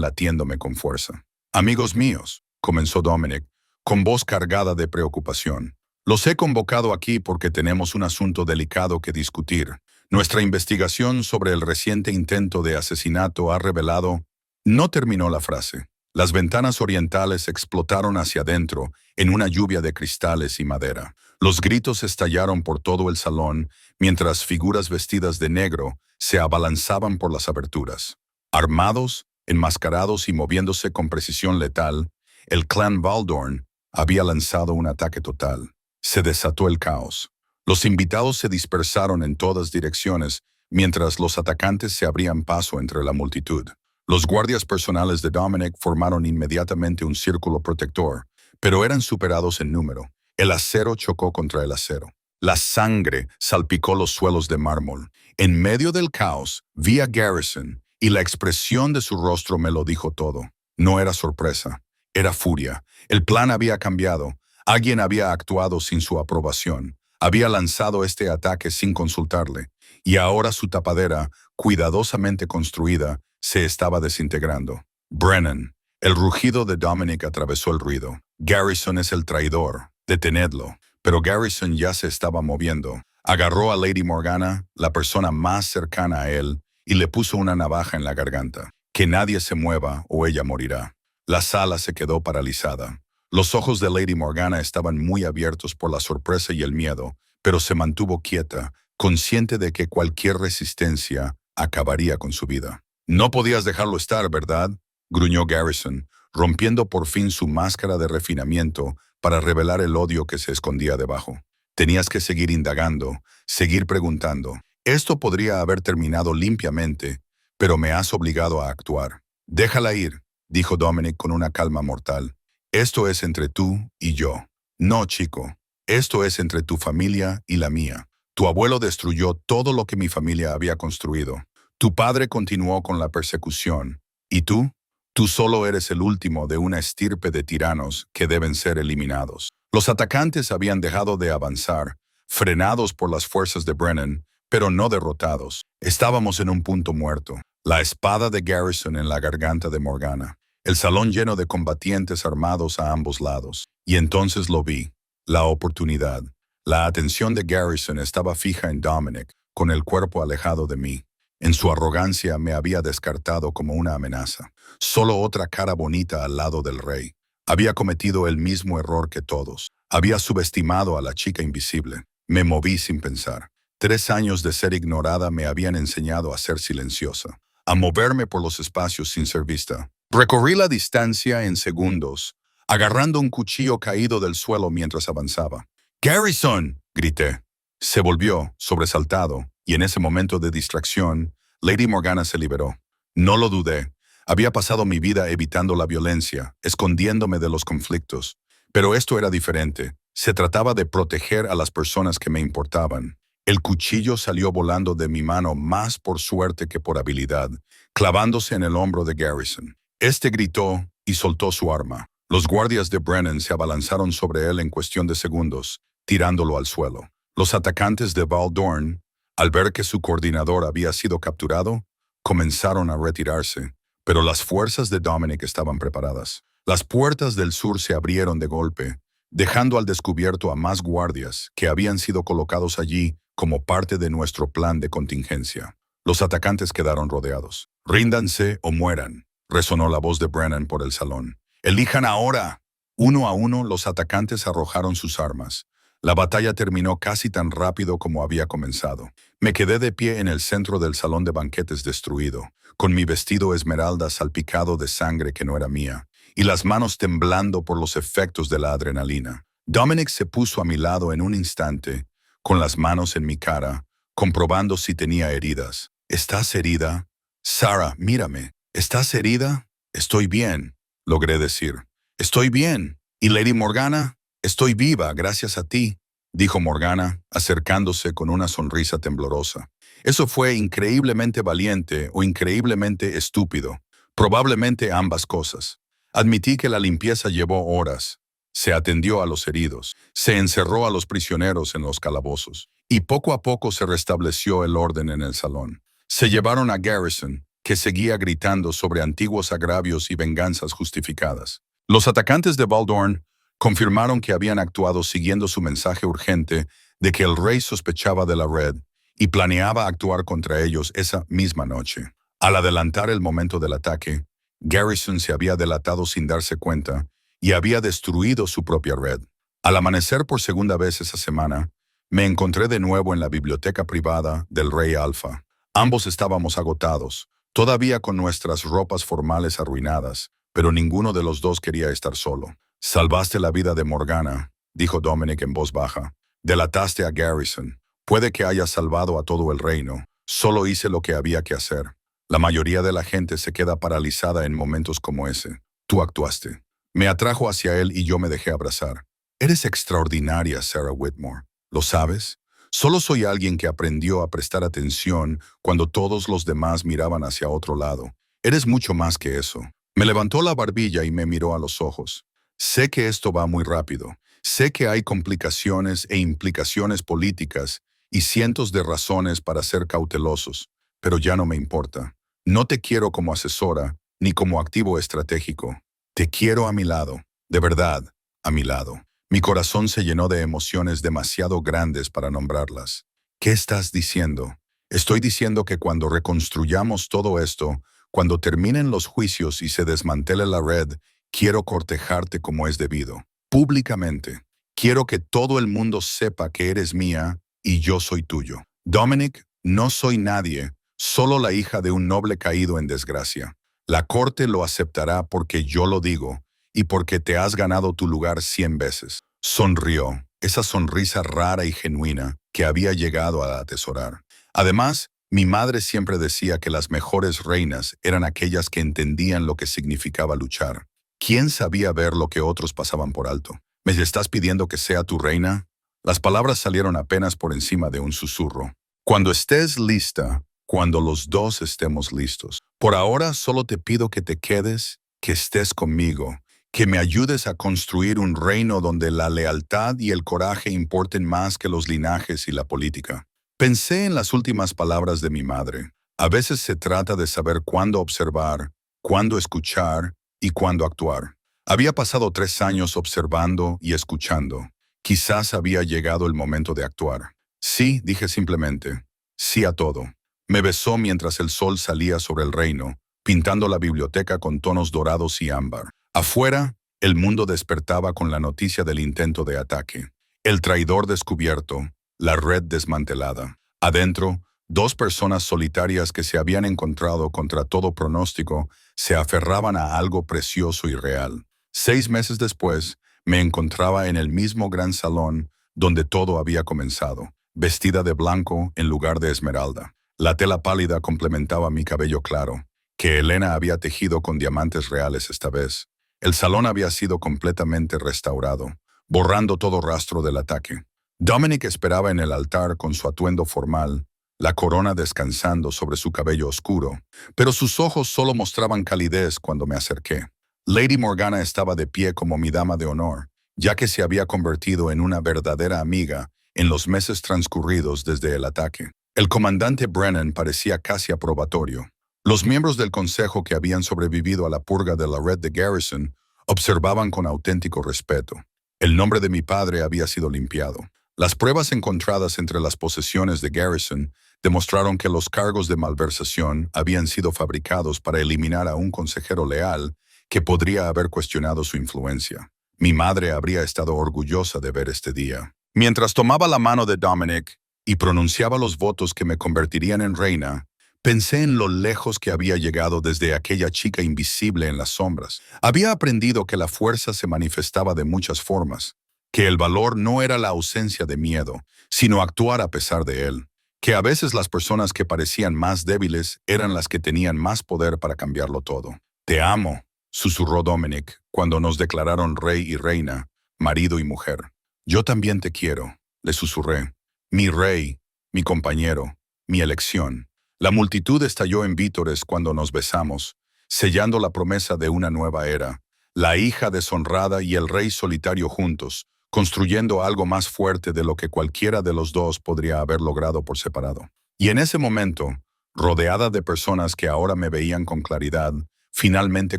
latiéndome con fuerza. Amigos míos, comenzó Dominic, con voz cargada de preocupación. Los he convocado aquí porque tenemos un asunto delicado que discutir. Nuestra investigación sobre el reciente intento de asesinato ha revelado... No terminó la frase. Las ventanas orientales explotaron hacia adentro en una lluvia de cristales y madera. Los gritos estallaron por todo el salón mientras figuras vestidas de negro se abalanzaban por las aberturas. Armados, enmascarados y moviéndose con precisión letal, el clan Valdorn había lanzado un ataque total. Se desató el caos. Los invitados se dispersaron en todas direcciones mientras los atacantes se abrían paso entre la multitud. Los guardias personales de Dominic formaron inmediatamente un círculo protector, pero eran superados en número. El acero chocó contra el acero. La sangre salpicó los suelos de mármol. En medio del caos, vi a Garrison, y la expresión de su rostro me lo dijo todo. No era sorpresa, era furia. El plan había cambiado. Alguien había actuado sin su aprobación. Había lanzado este ataque sin consultarle, y ahora su tapadera, cuidadosamente construida, se estaba desintegrando. Brennan. El rugido de Dominic atravesó el ruido. Garrison es el traidor. Detenedlo. Pero Garrison ya se estaba moviendo. Agarró a Lady Morgana, la persona más cercana a él, y le puso una navaja en la garganta. Que nadie se mueva o ella morirá. La sala se quedó paralizada. Los ojos de Lady Morgana estaban muy abiertos por la sorpresa y el miedo, pero se mantuvo quieta, consciente de que cualquier resistencia acabaría con su vida. No podías dejarlo estar, ¿verdad?, gruñó Garrison, rompiendo por fin su máscara de refinamiento para revelar el odio que se escondía debajo. Tenías que seguir indagando, seguir preguntando. Esto podría haber terminado limpiamente, pero me has obligado a actuar. Déjala ir, dijo Dominic con una calma mortal. Esto es entre tú y yo. No, chico. Esto es entre tu familia y la mía. Tu abuelo destruyó todo lo que mi familia había construido. Tu padre continuó con la persecución. ¿Y tú? Tú solo eres el último de una estirpe de tiranos que deben ser eliminados. Los atacantes habían dejado de avanzar, frenados por las fuerzas de Brennan, pero no derrotados. Estábamos en un punto muerto. La espada de Garrison en la garganta de Morgana. El salón lleno de combatientes armados a ambos lados. Y entonces lo vi. La oportunidad. La atención de Garrison estaba fija en Dominic, con el cuerpo alejado de mí. En su arrogancia me había descartado como una amenaza. Solo otra cara bonita al lado del rey. Había cometido el mismo error que todos. Había subestimado a la chica invisible. Me moví sin pensar. 3 años de ser ignorada me habían enseñado a ser silenciosa, a moverme por los espacios sin ser vista. Recorrí la distancia en segundos, agarrando un cuchillo caído del suelo mientras avanzaba. ¡Garrison!, grité. Se volvió, sobresaltado, y en ese momento de distracción, Lady Morgana se liberó. No lo dudé. Había pasado mi vida evitando la violencia, escondiéndome de los conflictos. Pero esto era diferente. Se trataba de proteger a las personas que me importaban. El cuchillo salió volando de mi mano más por suerte que por habilidad, clavándose en el hombro de Garrison. Este gritó y soltó su arma. Los guardias de Brennan se abalanzaron sobre él en cuestión de segundos, tirándolo al suelo. Los atacantes de Valdorn, al ver que su coordinador había sido capturado, comenzaron a retirarse, pero las fuerzas de Dominic estaban preparadas. Las puertas del sur se abrieron de golpe, dejando al descubierto a más guardias que habían sido colocados allí como parte de nuestro plan de contingencia. Los atacantes quedaron rodeados. «Ríndanse o mueran», resonó la voz de Brennan por el salón. «Elijan ahora». Uno a uno, los atacantes arrojaron sus armas. La batalla terminó casi tan rápido como había comenzado. Me quedé de pie en el centro del salón de banquetes destruido, con mi vestido esmeralda salpicado de sangre que no era mía, y las manos temblando por los efectos de la adrenalina. Dominic se puso a mi lado en un instante, con las manos en mi cara, comprobando si tenía heridas. «¿Estás herida?» «Sarah, mírame. ¿Estás herida?» «Estoy bien», logré decir. «Estoy bien. ¿Y Lady Morgana?» Estoy viva, gracias a ti, dijo Morgana, acercándose con una sonrisa temblorosa. Eso fue increíblemente valiente o increíblemente estúpido. Probablemente ambas cosas. Admití que la limpieza llevó horas. Se atendió a los heridos. Se encerró a los prisioneros en los calabozos. Y poco a poco se restableció el orden en el salón. Se llevaron a Garrison, que seguía gritando sobre antiguos agravios y venganzas justificadas. Los atacantes de Baldorn confirmaron que habían actuado siguiendo su mensaje urgente de que el rey sospechaba de la red y planeaba actuar contra ellos esa misma noche. Al adelantar el momento del ataque, Garrison se había delatado sin darse cuenta y había destruido su propia red. Al amanecer por segunda vez esa semana, me encontré de nuevo en la biblioteca privada del Rey Alpha. Ambos estábamos agotados, todavía con nuestras ropas formales arruinadas, pero ninguno de los dos quería estar solo. «Salvaste la vida de Morgana», dijo Dominic en voz baja. «Delataste a Garrison. Puede que hayas salvado a todo el reino. Solo hice lo que había que hacer. La mayoría de la gente se queda paralizada en momentos como ese. Tú actuaste». Me atrajo hacia él y yo me dejé abrazar. «Eres extraordinaria, Sarah Whitmore. ¿Lo sabes? Solo soy alguien que aprendió a prestar atención cuando todos los demás miraban hacia otro lado. Eres mucho más que eso». Me levantó la barbilla y me miró a los ojos. «Sé que esto va muy rápido. Sé que hay complicaciones e implicaciones políticas y cientos de razones para ser cautelosos, pero ya no me importa. No te quiero como asesora ni como activo estratégico. Te quiero a mi lado, de verdad, a mi lado». Mi corazón se llenó de emociones demasiado grandes para nombrarlas. «¿Qué estás diciendo?» «Estoy diciendo que cuando reconstruyamos todo esto, cuando terminen los juicios y se desmantele la red, quiero cortejarte como es debido, públicamente. Quiero que todo el mundo sepa que eres mía y yo soy tuyo. Dominic, no soy nadie, solo la hija de un noble caído en desgracia. La corte lo aceptará porque yo lo digo y porque te has ganado tu lugar 100 veces». Sonrió, esa sonrisa rara y genuina que había llegado a atesorar. Además, mi madre siempre decía que las mejores reinas eran aquellas que entendían lo que significaba luchar. ¿Quién sabía ver lo que otros pasaban por alto? ¿Me estás pidiendo que sea tu reina? Las palabras salieron apenas por encima de un susurro. «Cuando estés lista, cuando los dos estemos listos. Por ahora solo te pido que te quedes, que estés conmigo, que me ayudes a construir un reino donde la lealtad y el coraje importen más que los linajes y la política». Pensé en las últimas palabras de mi madre. A veces se trata de saber cuándo observar, cuándo escuchar y cuándo actuar. Había pasado 3 años observando y escuchando. Quizás había llegado el momento de actuar. «Sí», dije simplemente. «Sí a todo». Me besó mientras el sol salía sobre el reino, pintando la biblioteca con tonos dorados y ámbar. Afuera, el mundo despertaba con la noticia del intento de ataque. El traidor descubierto, la red desmantelada. Adentro, 2 personas solitarias que se habían encontrado contra todo pronóstico se aferraban a algo precioso y real. 6 meses después, me encontraba en el mismo gran salón donde todo había comenzado, vestida de blanco en lugar de esmeralda. La tela pálida complementaba mi cabello claro, que Elena había tejido con diamantes reales esta vez. El salón había sido completamente restaurado, borrando todo rastro del ataque. Dominic esperaba en el altar con su atuendo formal, la corona descansando sobre su cabello oscuro, pero sus ojos solo mostraban calidez cuando me acerqué. Lady Morgana estaba de pie como mi dama de honor, ya que se había convertido en una verdadera amiga en los meses transcurridos desde el ataque. El comandante Brennan parecía casi aprobatorio. Los miembros del consejo que habían sobrevivido a la purga de la red de Garrison observaban con auténtico respeto. El nombre de mi padre había sido limpiado. Las pruebas encontradas entre las posesiones de Garrison demostraron que los cargos de malversación habían sido fabricados para eliminar a un consejero leal que podría haber cuestionado su influencia. Mi madre habría estado orgullosa de ver este día. Mientras tomaba la mano de Dominic y pronunciaba los votos que me convertirían en reina, pensé en lo lejos que había llegado desde aquella chica invisible en las sombras. Había aprendido que la fuerza se manifestaba de muchas formas, que el valor no era la ausencia de miedo, sino actuar a pesar de él, que a veces las personas que parecían más débiles eran las que tenían más poder para cambiarlo todo. «Te amo», susurró Dominic cuando nos declararon rey y reina, marido y mujer. Yo también te quiero, le susurré. Mi rey, mi compañero, mi elección. La multitud estalló en vítores cuando nos besamos, sellando la promesa de una nueva era. La hija deshonrada y el rey solitario juntos, construyendo algo más fuerte de lo que cualquiera de los dos podría haber logrado por separado. Y en ese momento, rodeada de personas que ahora me veían con claridad, finalmente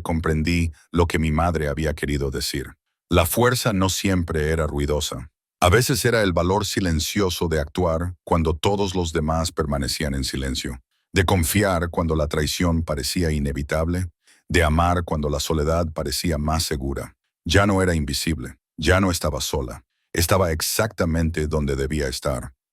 comprendí lo que mi madre había querido decir. La fuerza no siempre era ruidosa. A veces era el valor silencioso de actuar cuando todos los demás permanecían en silencio, de confiar cuando la traición parecía inevitable, de amar cuando la soledad parecía más segura. Ya no era invisible, ya no estaba sola, estaba exactamente donde debía estar.